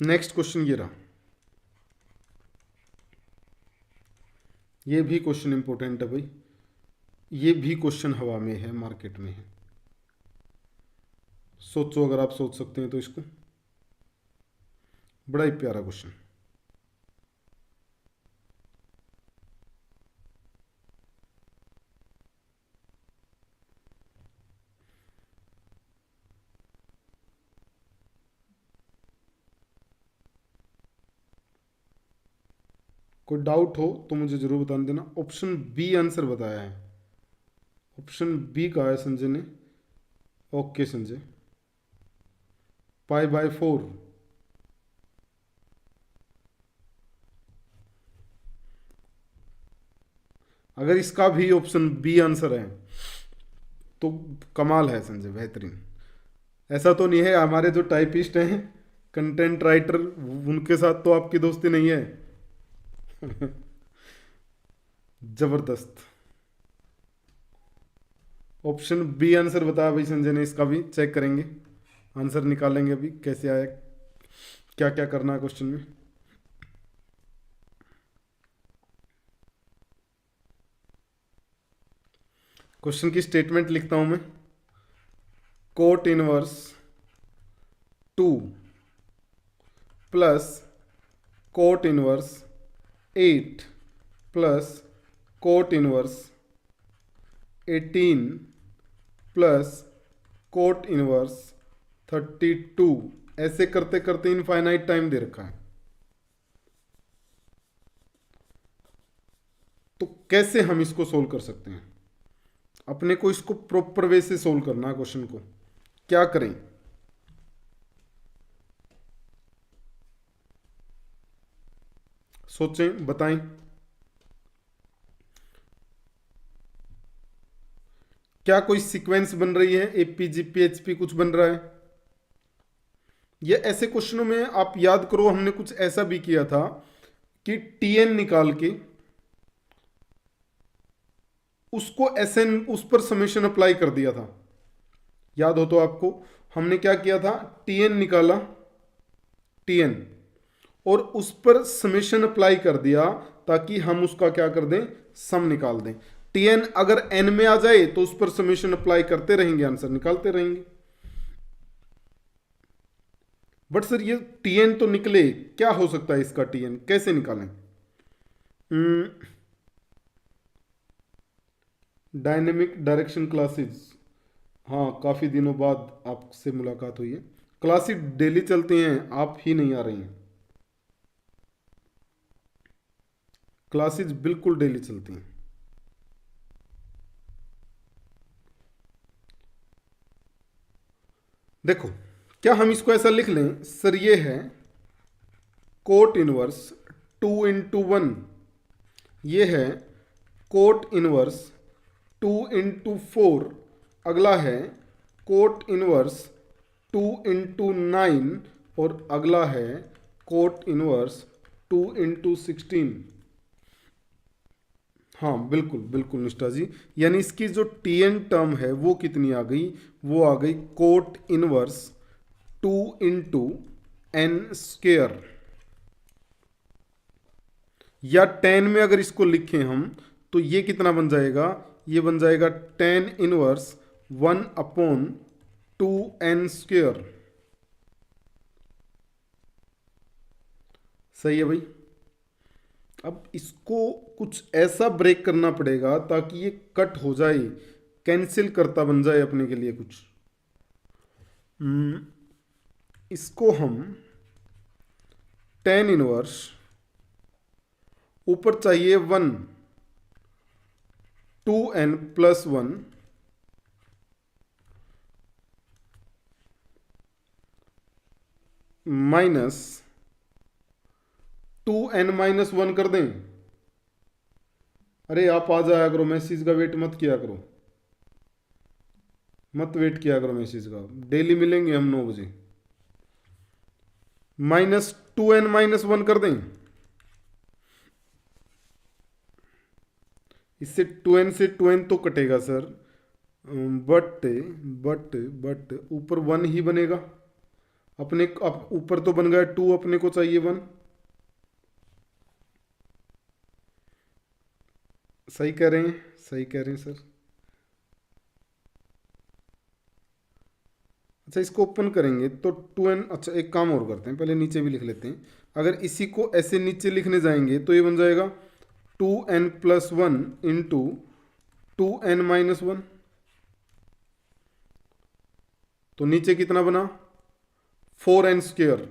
नेक्स्ट क्वेश्चन ये रहा। ये भी क्वेश्चन इंपॉर्टेंट है भाई, ये भी क्वेश्चन हवा में है, मार्केट में है। सोचो, अगर आप सोच सकते हैं तो इसको, बड़ा ही प्यारा क्वेश्चन। कोई डाउट हो तो मुझे जरूर बता देना। ऑप्शन बी आंसर बताया है, ऑप्शन बी कहा है संजय ने। ओके संजय, π/4। अगर इसका भी ऑप्शन बी आंसर है तो कमाल है संजय, बेहतरीन। ऐसा तो नहीं है हमारे जो टाइपिस्ट हैं, कंटेंट राइटर, उनके साथ तो आपकी दोस्ती नहीं है? जबरदस्त। ऑप्शन बी आंसर बताया भाई संजय ने, इसका भी चेक करेंगे, आंसर निकालेंगे अभी कैसे आया, क्या क्या करना है क्वेश्चन में। क्वेश्चन की स्टेटमेंट लिखता हूं मैं, cot inverse 2 plus cot inverse 8 plus cot inverse 18 plus cot inverse 32, ऐसे करते करते इनफाइनाइट टाइम दे रखा है। तो कैसे हम इसको सोल्व कर सकते हैं? अपने को इसको प्रॉपर वे से सोल्व करना है क्वेश्चन को। क्या करें? सोचें, बताएं। क्या कोई सीक्वेंस बन रही है, एपीजी पीएचपी कुछ बन रहा है? ये ऐसे क्वेश्चनों में आप याद करो, हमने कुछ ऐसा भी किया था कि टीएन निकाल के उसको एसएन, उस पर समेशन अप्लाई कर दिया था। याद हो तो आपको, हमने क्या किया था, टीएन निकाला, टीएन, और उस पर समेशन अप्लाई कर दिया ताकि हम उसका क्या कर दें, सम निकाल दें। Tn अगर n में आ जाए तो उस पर समेशन अप्लाई करते रहेंगे, आंसर निकालते रहेंगे। बट सर ये Tn तो निकले, क्या हो सकता है इसका Tn, कैसे निकालें? डायनेमिक डायरेक्शन क्लासेस, हाँ काफ़ी दिनों बाद आपसे मुलाकात हुई है। क्लासेस डेली चलती हैं, आप ही नहीं आ रही हैं। क्लासेस बिल्कुल डेली चलती हैं। देखो, क्या हम इसको ऐसा लिख लें सर, ये है कोट इनवर्स 2 × 1, ये है कोट इनवर्स 2 × 4, अगला है कोट इनवर्स 2 × 9 और अगला है कोट इनवर्स 2 × 16। हाँ बिल्कुल बिल्कुल निष्ठा जी, यानी इसकी जो Tn टर्म है वो कितनी आ गई, वो आ गई कोट इनवर्स 2 × n²। या 10 में अगर इसको लिखें हम तो ये कितना बन जाएगा, ये बन जाएगा tan इनवर्स 1/2n²। सही है भाई। अब इसको कुछ ऐसा ब्रेक करना पड़ेगा ताकि ये कट हो जाए, कैंसिल करता बन जाए अपने के लिए कुछ। इसको हम tan इनवर्स, ऊपर चाहिए 1, 2n+1 माइनस 2n-1 कर दें। अरे आप आ जाया करो, मैसेज का वेट मत किया करो, मत वेट किया करो मैसेज का, डेली मिलेंगे हम 9 बजे। -2n-1 कर दें, इससे 2n से 2n तो कटेगा सर, बट ऊपर 1 ही बनेगा अपने, अब ऊपर तो बन गया 2, अपने को चाहिए 1। सही कह रहे हैं, सही कह रहे हैं सर। अच्छा इसको ओपन करेंगे तो 2n, अच्छा एक काम और करते हैं, पहले नीचे भी लिख लेते हैं। अगर इसी को ऐसे नीचे लिखने जाएंगे तो ये बन जाएगा 2n+1 × 2n-1। तो नीचे कितना बना 4n²,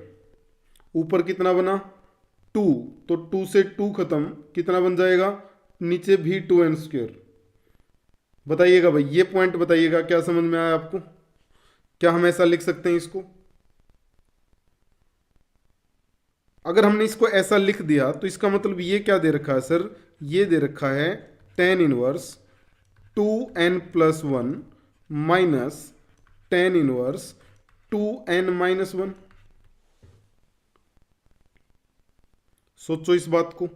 ऊपर कितना बना 2, तो 2 से 2 खत्म, कितना बन जाएगा नीचे भी 2n²। बताइएगा भाई, ये पॉइंट बताइएगा, क्या समझ में आया आपको? क्या हम ऐसा लिख सकते हैं इसको? अगर हमने इसको ऐसा लिख दिया तो इसका मतलब ये क्या दे रखा है सर, ये दे रखा है tan inverse 2n+1 minus tan inverse 2n-1। सोचो इस बात को।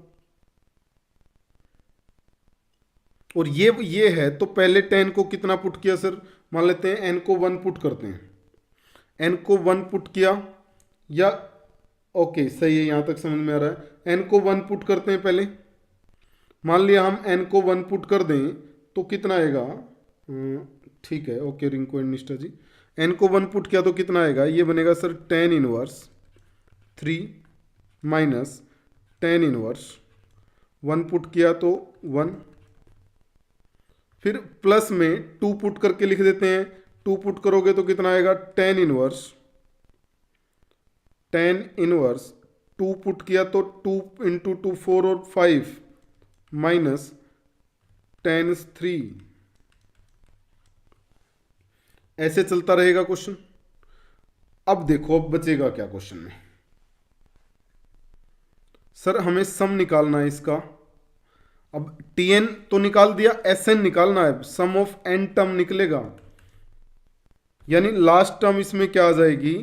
और ये है तो पहले 10 को कितना पुट किया सर, मान लेते हैं n को 1 पुट करते हैं, n को 1 पुट किया, या ओके सही है, यहां तक समझ में आ रहा है। n को 1 पुट करते हैं पहले, मान लिया हम n को 1 पुट कर दें तो कितना आएगा, ठीक है ओके रिंकू एंड निष्ठा जी, n को 1 पुट किया तो कितना आएगा, ये बनेगा sir tan inverse 3 minus tan inverse 1 put किया तो 1, फिर प्लस में 2 पुट करके लिख देते हैं, 2 पुट करोगे तो कितना आएगा tan इनवर्स 2 पुट किया तो 2 × 2 4 और 5 माइनस tan 3। ऐसे चलता रहेगा क्वेश्चन। अब देखो अब बचेगा क्या क्वेश्चन में, सर हमें सम निकालना है इसका। अब Tn तो निकाल दिया, Sn निकालना है, सम ऑफ n टर्म निकलेगा, यानी लास्ट टर्म इसमें क्या आ जाएगी,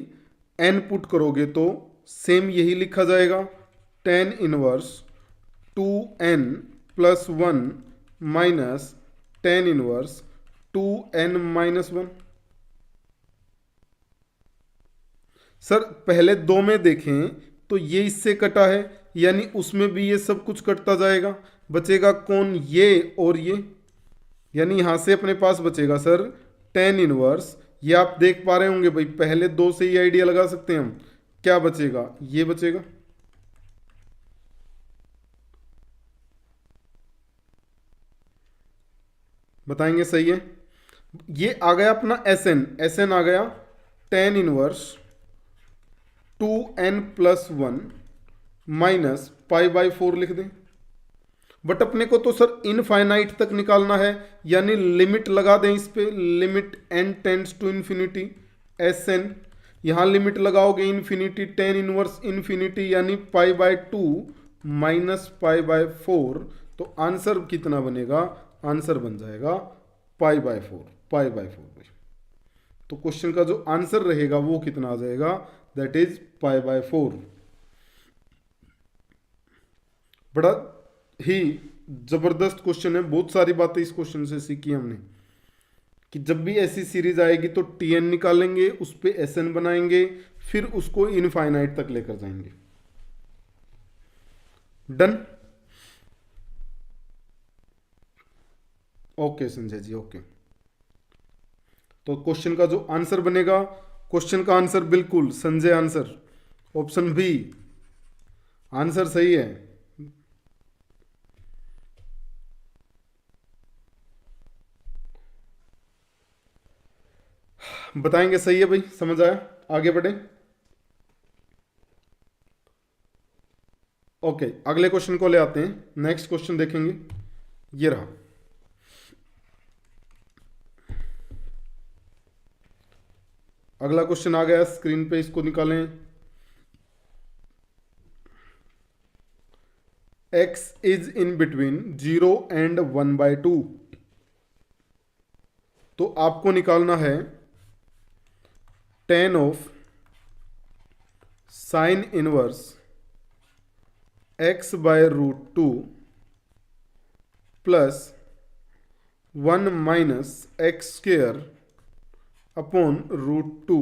n पुट करोगे तो सेम यही लिखा जाएगा tan inverse 2n+1 minus tan inverse 2n-1। Sir पहले 2 में देखें तो ये इससे कटा है, यानी उसमें भी ये सब कुछ कटता जाएगा, बचेगा कौन, ये और ये, यानी यहां से अपने पास बचेगा सर टेन इनवर्स। ये आप देख पा रहे होंगे भाई, पहले दो से ही आइडिया लगा सकते हैं हम। क्या बचेगा, ये बचेगा। बताएंगे सही है। ये आ गया अपना एस एन, एस एन आ गया tan inverse 2n+1 minus pi by 4 लिख दें। बट अपने को तो सर इनफाइनाइट तक निकालना है, यानी लिमिट लगा दें इस पे, limit n tends to infinity S N. यहां लिमिट लगाओगे इन्फिनिटी, टेन इनवर्स इन्फिनिटी यानी pi by 2 minus pi by 4। तो आंसर कितना बनेगा, आंसर बन जाएगा पाई बाय 4, पाई बाय 4 भाई। तो क्वेश्चन का जो आंसर रहेगा वो कितना आ जाएगा, दैट इज पाई बाय 4। बड़ा ही जबरदस्त क्वेश्चन है, बहुत सारी बातें इस क्वेश्चन से सीखी हमने कि जब भी ऐसी सीरीज आएगी तो टी एन निकालेंगे, उस पर एस एन बनाएंगे, फिर उसको इनफाइनाइट तक लेकर जाएंगे। Done. Okay Sanjay ji, okay. तो क्वेश्चन का जो आंसर बनेगा, क्वेश्चन का आंसर बिल्कुल Sanjay answer option B answer सही है। बताएंगे सही है भाई, समझ आया, आगे बढ़े। ओके, अगले क्वेश्चन को ले आते हैं, नेक्स्ट क्वेश्चन देखेंगे। ये रहा, अगला क्वेश्चन आ गया स्क्रीन पे, इसको निकालें। x is in between 0 and 1/2। तो आपको निकालना है tan of sine inverse x by √2 plus 1 minus x square upon √2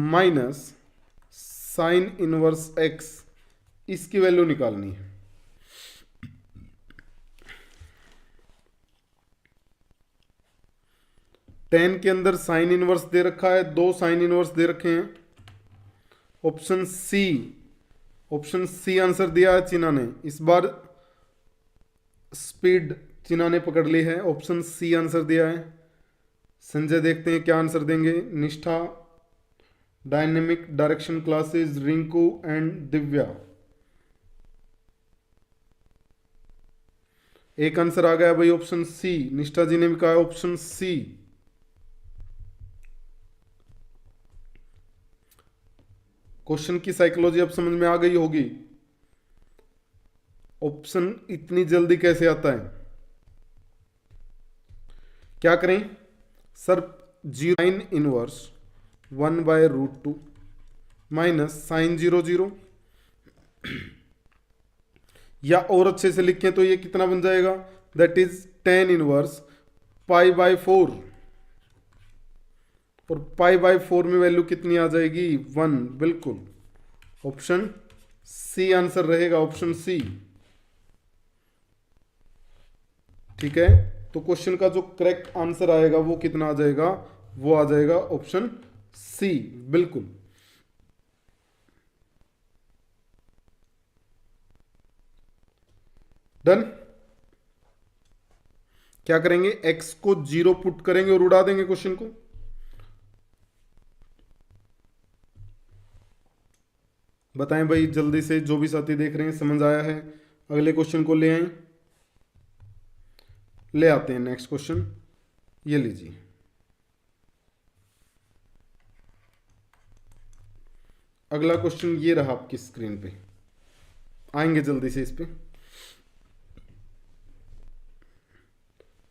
minus sine inverse x, इसकी वैल्यू निकालनी है। टेन के अंदर साइन इनवर्स दे रखा है, दो साइन इनवर्स दे रखे हैं। Option C, option C answer दिया है चिन्हा ने, इस बार स्पीड चिन्हा ने पकड़ ली है, ऑप्शन सी आंसर दिया है। संजय देखते हैं क्या आंसर देंगे। निष्ठा, dynamic direction classes, Rinku and Divya. एक आंसर आ गया भाई ऑप्शन सी, निष्ठा जी ने भी कहा ऑप्शन सी। क्वेश्चन की साइकोलॉजी अब समझ में आ गई होगी, ऑप्शन इतनी जल्दी कैसे आता है। क्या करें sir, 0 sine inverse 1/√2 minus sine 0 या और अच्छे से लिखें तो ये कितना बन जाएगा, that is tan inverse pi by 4। और पाई बाय 4 में वैल्यू कितनी आ जाएगी, 1। बिल्कुल ऑप्शन सी आंसर रहेगा, ऑप्शन सी। ठीक है, तो क्वेश्चन का जो करेक्ट आंसर आएगा वो कितना आ जाएगा, वो आ जाएगा ऑप्शन सी। बिल्कुल। डन। क्या करेंगे, x को 0 पुट करेंगे और उड़ा देंगे क्वेश्चन को। बताएं भाई जल्दी से, जो भी साथी देख रहे हैं समझ आया है। अगले क्वेश्चन को ले आए, ले आते हैं नेक्स्ट क्वेश्चन। ये लीजिए, अगला क्वेश्चन ये रहा आपकी स्क्रीन पे, आएंगे जल्दी से इस पे।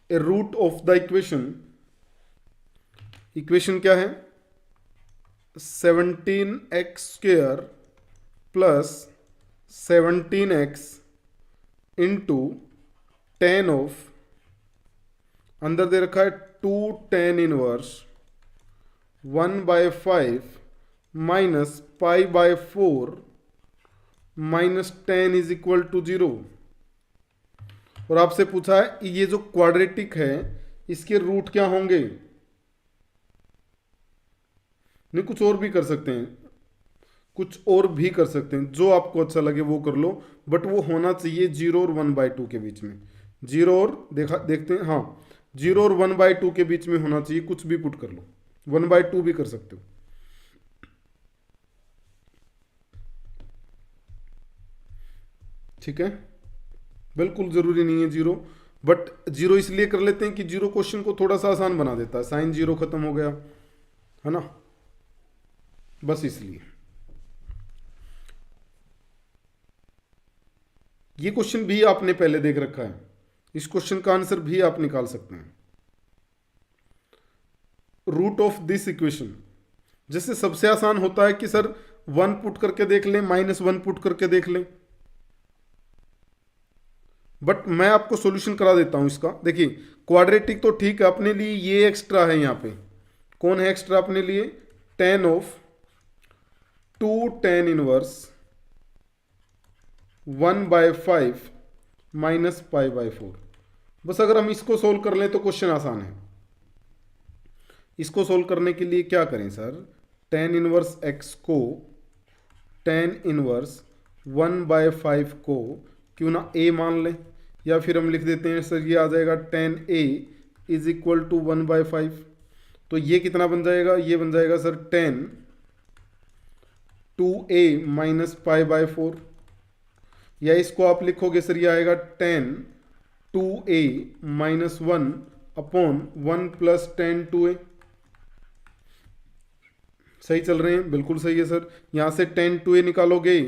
A root of the equation, equation क्या है, 17x² plus 17x into tan of, अंदर दे रखा है 2 tan inverse 1/5 minus pi by 4 minus tan is equal to 0। और आपसे पूछा है ये जो क्वाड्रेटिक है इसके रूट क्या होंगे। नहीं, कुछ और भी कर सकते हैं, कुछ और भी कर सकते हैं, जो आपको अच्छा लगे वो कर लो, बट वो होना चाहिए 0 और 1/2 के बीच में। 0 और देखते हैं, हाँ 0 और 1/2 के बीच में होना चाहिए, कुछ भी पुट कर लो, 1/2 भी कर सकते हो। ठीक है, बिल्कुल जरूरी नहीं है 0, बट 0 इसलिए कर लेते हैं कि 0 क्वेश्चन को थोड़ा सा आसान बना देता है, साइन 0 खत्म हो गया है ना, बस इसलिए। ये क्वेश्चन भी आपने पहले देख रखा है, इस क्वेश्चन का आंसर भी आप निकाल सकते हैं। रूट ऑफ दिस इक्वेशन, जैसे सबसे आसान होता है कि सर 1 पुट करके देख लें, -1 पुट करके देख लें, बट मैं आपको सॉल्यूशन करा देता हूं इसका। देखिए क्वाड्रेटिक तो ठीक है, अपने लिए ये एक्स्ट्रा है यहाँ पे, कौन है एक्स्ट्रा अपने लिए, tan of 2 tan inverse 1/5 minus π/4। बस अगर हम इसको सोल्व कर लें तो क्वेश्चन आसान है। इसको सोल्व करने के लिए क्या करें सर, tan इनवर्स x को tan इनवर्स 1/5 को क्यों ना a मान लें, या फिर हम लिख देते हैं सर ये आ जाएगा tan a is equal to 1/5। तो ये कितना बन जाएगा, ये बन जाएगा सर tan 2a माइनस π/4, या इसको आप लिखोगे सर ये आएगा tan 2a minus 1 upon 1 plus tan 2a। सही चल रहे हैं, बिल्कुल सही है सर। यहाँ से tan 2a निकालोगे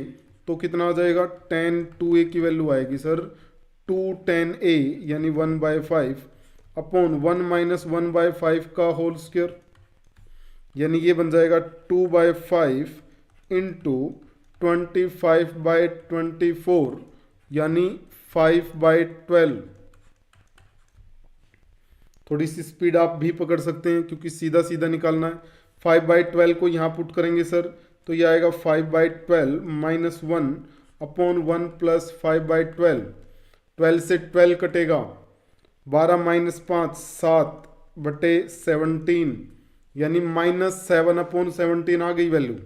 तो कितना आ जाएगा, tan 2a की वैल्यू आएगी सर 2 tan a यानी 1/5 अपॉन 1 माइनस 1/5 का होल स्क्वायर, यानी ये बन जाएगा 2/5 इंटू 25/24 यानी 5/12। थोड़ी सी स्पीड आप भी पकड़ सकते हैं क्योंकि सीधा सीधा निकालना है। 5/12 को यहाँ पुट करेंगे सर तो ये आएगा 5/12 माइनस 1 अपॉन 1 प्लस 5/12। 12 से 12 कटेगा, 12 माइनस 5 7/17 यानी -7 अपॉन 17 आ गई वैल्यू।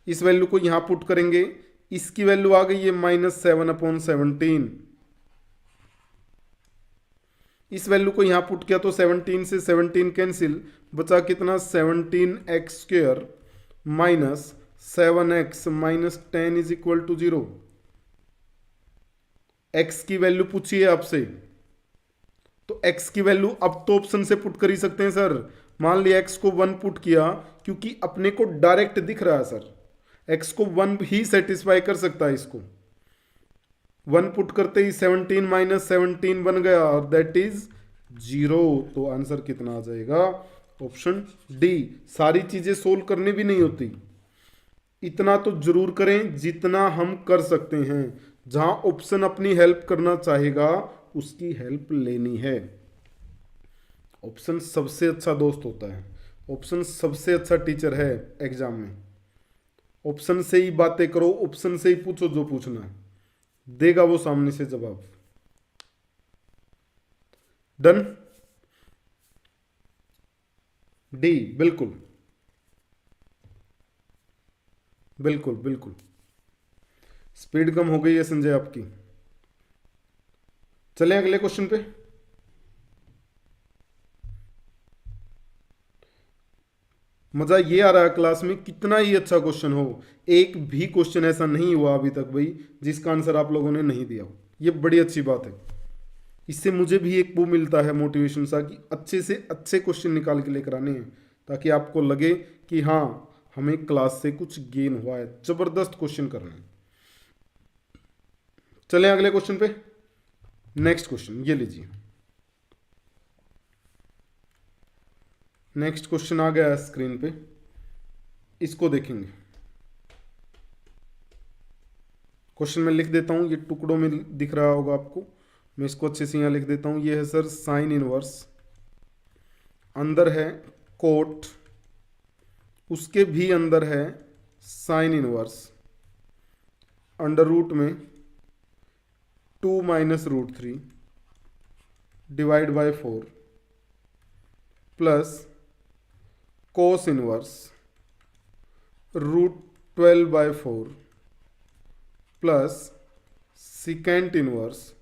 इस वैल्यू को यहाँ पुट करेंगे, इसकी वैल्यू आ गई है -7 अपॉन 17। इस वैल्यू को यहाँ पुट किया तो 17 से 17 कैंसिल, बचा कितना 17x² minus 7x minus 10 is equal to 0। x की वैल्यू पूछिए आपसे तो x की वैल्यू अब तो ऑप्शन से पुट कर ही सकते हैं सर। मान लिया x को 1 पुट किया क्योंकि अपने को डायरेक्ट दिख रहा है सर, x को 1 ही सेटिस्फाई कर सकता है। इसको 1 पुट करते ही 17 माइनस 17 बन गया और दैट इज 0। तो आंसर कितना आ जाएगा, ऑप्शन डी। सारी चीजें सोल्व करनी भी नहीं होती, इतना तो जरूर करें जितना हम कर सकते हैं। जहां ऑप्शन अपनी हेल्प करना चाहेगा उसकी हेल्प लेनी है। ऑप्शन सबसे अच्छा दोस्त होता है, ऑप्शन सबसे अच्छा टीचर है एग्जाम में। ऑप्शन से ही बातें करो, ऑप्शन से ही पूछो जो पूछना है, देगा वो सामने से जवाब। डन, डी बिल्कुल बिल्कुल बिल्कुल। स्पीड कम हो गई है संजय आपकी। चलें अगले क्वेश्चन पे। मजा ये आ रहा है क्लास में, कितना ही अच्छा क्वेश्चन हो, एक भी क्वेश्चन ऐसा नहीं हुआ अभी तक भाई जिसका आंसर आप लोगों ने नहीं दिया हो। ये बड़ी अच्छी बात है, इससे मुझे भी एक वो मिलता है मोटिवेशन सा कि अच्छे से अच्छे क्वेश्चन निकाल के लेकर आने हैं, ताकि आपको लगे कि हाँ हमें क्लास से कुछ गेन हुआ है। जबरदस्त क्वेश्चन करना है। चलें अगले क्वेश्चन पे। नेक्स्ट क्वेश्चन ये लीजिए, नेक्स्ट क्वेश्चन आ गया है स्क्रीन पे, इसको देखेंगे। क्वेश्चन में लिख देता हूं, ये टुकड़ों में दिख रहा होगा आपको, मैं इसको अच्छे से यहां लिख देता हूं। ये है सर साइन इनवर्स, अंदर है कोट, उसके भी अंदर है साइन इनवर्स, अंडर रूट में 2 minus √3 divide by 4 plus cos inverse √12/4 plus secant inverse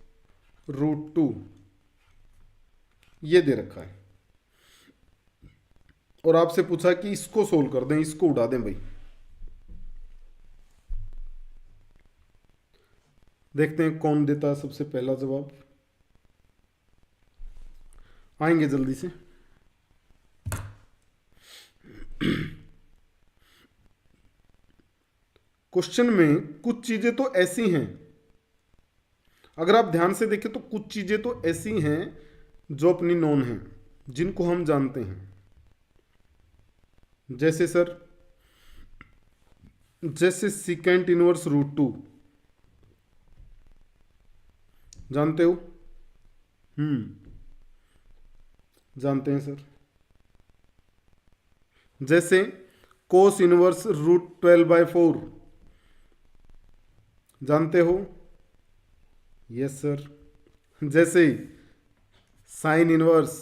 √2 ये दे रखा है। और आपसे पूछा कि इसको सोल्व कर दें, इसको उड़ा दें भाई। देखते हैं कौन देता है सबसे पहला जवाब। आएंगे जल्दी से। क्वेश्चन में कुछ चीजें तो ऐसी हैं, अगर आप ध्यान से देखें तो कुछ चीजें तो ऐसी हैं जो अपनी नॉन हैं, जिनको हम जानते हैं। जैसे सर, जैसे सिकेंट इनवर्स √2 जानते हो? जानते हैं सर। जैसे कोस इनवर्स √12/4 जानते हो? Yes sir. जैसे साइन इनवर्स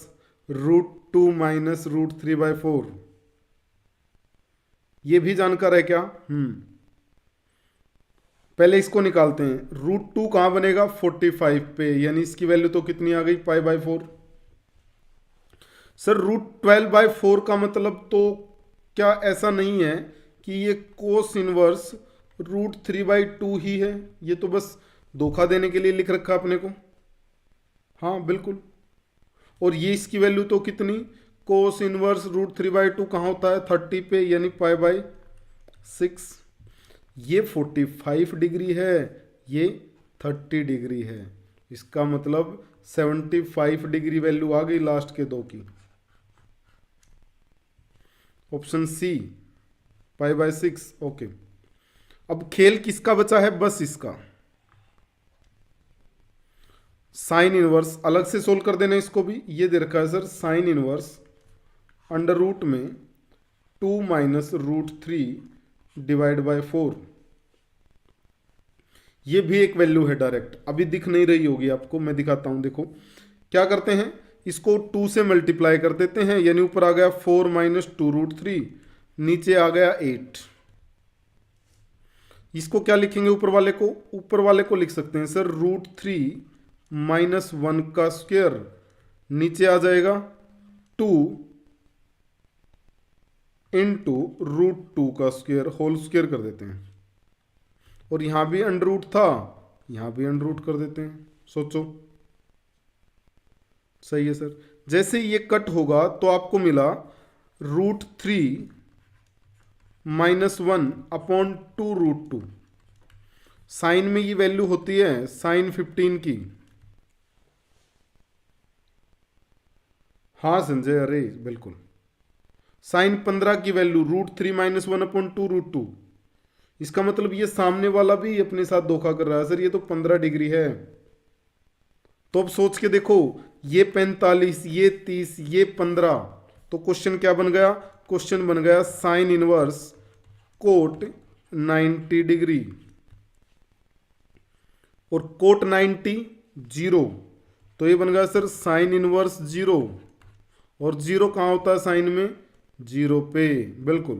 √2 - √3/4 ये भी जानकार है क्या? पहले इसको निकालते हैं। √2 कहां बनेगा? 45 पे, यानी इसकी वैल्यू तो कितनी आ गई? π/4। सर √12/4 का मतलब तो क्या ऐसा नहीं है कि ये कोस इनवर्स √3/2 ही है? ये तो बस धोखा देने के लिए लिख रखा अपने को। हाँ बिल्कुल। और ये इसकी वैल्यू तो कितनी? कोस इनवर्स √3/2 कहाँ होता है? 30 पे, यानी π/6। ये 45 डिग्री है, ये 30 डिग्री है। इसका मतलब 75 डिग्री वैल्यू आ गई लास्ट के दो की। Option C π/6। ओके, अब खेल किसका बचा है? बस इसका। साइन इनवर्स अलग से सोल्व कर देना इसको भी। ये दे रखा है sir sine inverse under root में 2 - √3 डिवाइड बाय 4। ये भी एक वैल्यू है डायरेक्ट, अभी दिख नहीं रही होगी आपको, मैं दिखाता हूं। देखो क्या करते हैं, इसको 2 से मल्टीप्लाई कर देते हैं, यानी ऊपर आ गया 4 - 2 √3, नीचे आ गया 8। इसको क्या लिखेंगे ऊपर वाले को? ऊपर वाले को लिख सकते हैं सर √3 - 1 का स्क्वायर, नीचे आ जाएगा 2 × √2 का स्क्वायर, होल स्क्वायर कर देते हैं। और यहां भी अंडर रूट था, यहां भी अंडर रूट कर देते हैं। सोचो, सही है सर। जैसे ये कट होगा तो आपको मिला √3 - 1/2 √2। साइन में ये वैल्यू होती है साइन 15 की। हाँ संजय, अरे बिल्कुल। साइन 15 की वैल्यू √3 - 1/2 √2। इसका मतलब ये सामने वाला भी अपने साथ धोखा कर रहा है सर, ये तो 15 डिग्री है। तो अब सोच के देखो, ये 45, ये 30, ये 15, तो क्वेश्चन क्या बन गया? क्वेश्चन बन गया साइन इनवर्स कोट 90 डिग्री। और कोट 90 0, तो ये बन गया सर साइन इनवर्स 0। और 0 कहाँ होता है साइन में? 0 पे, बिल्कुल।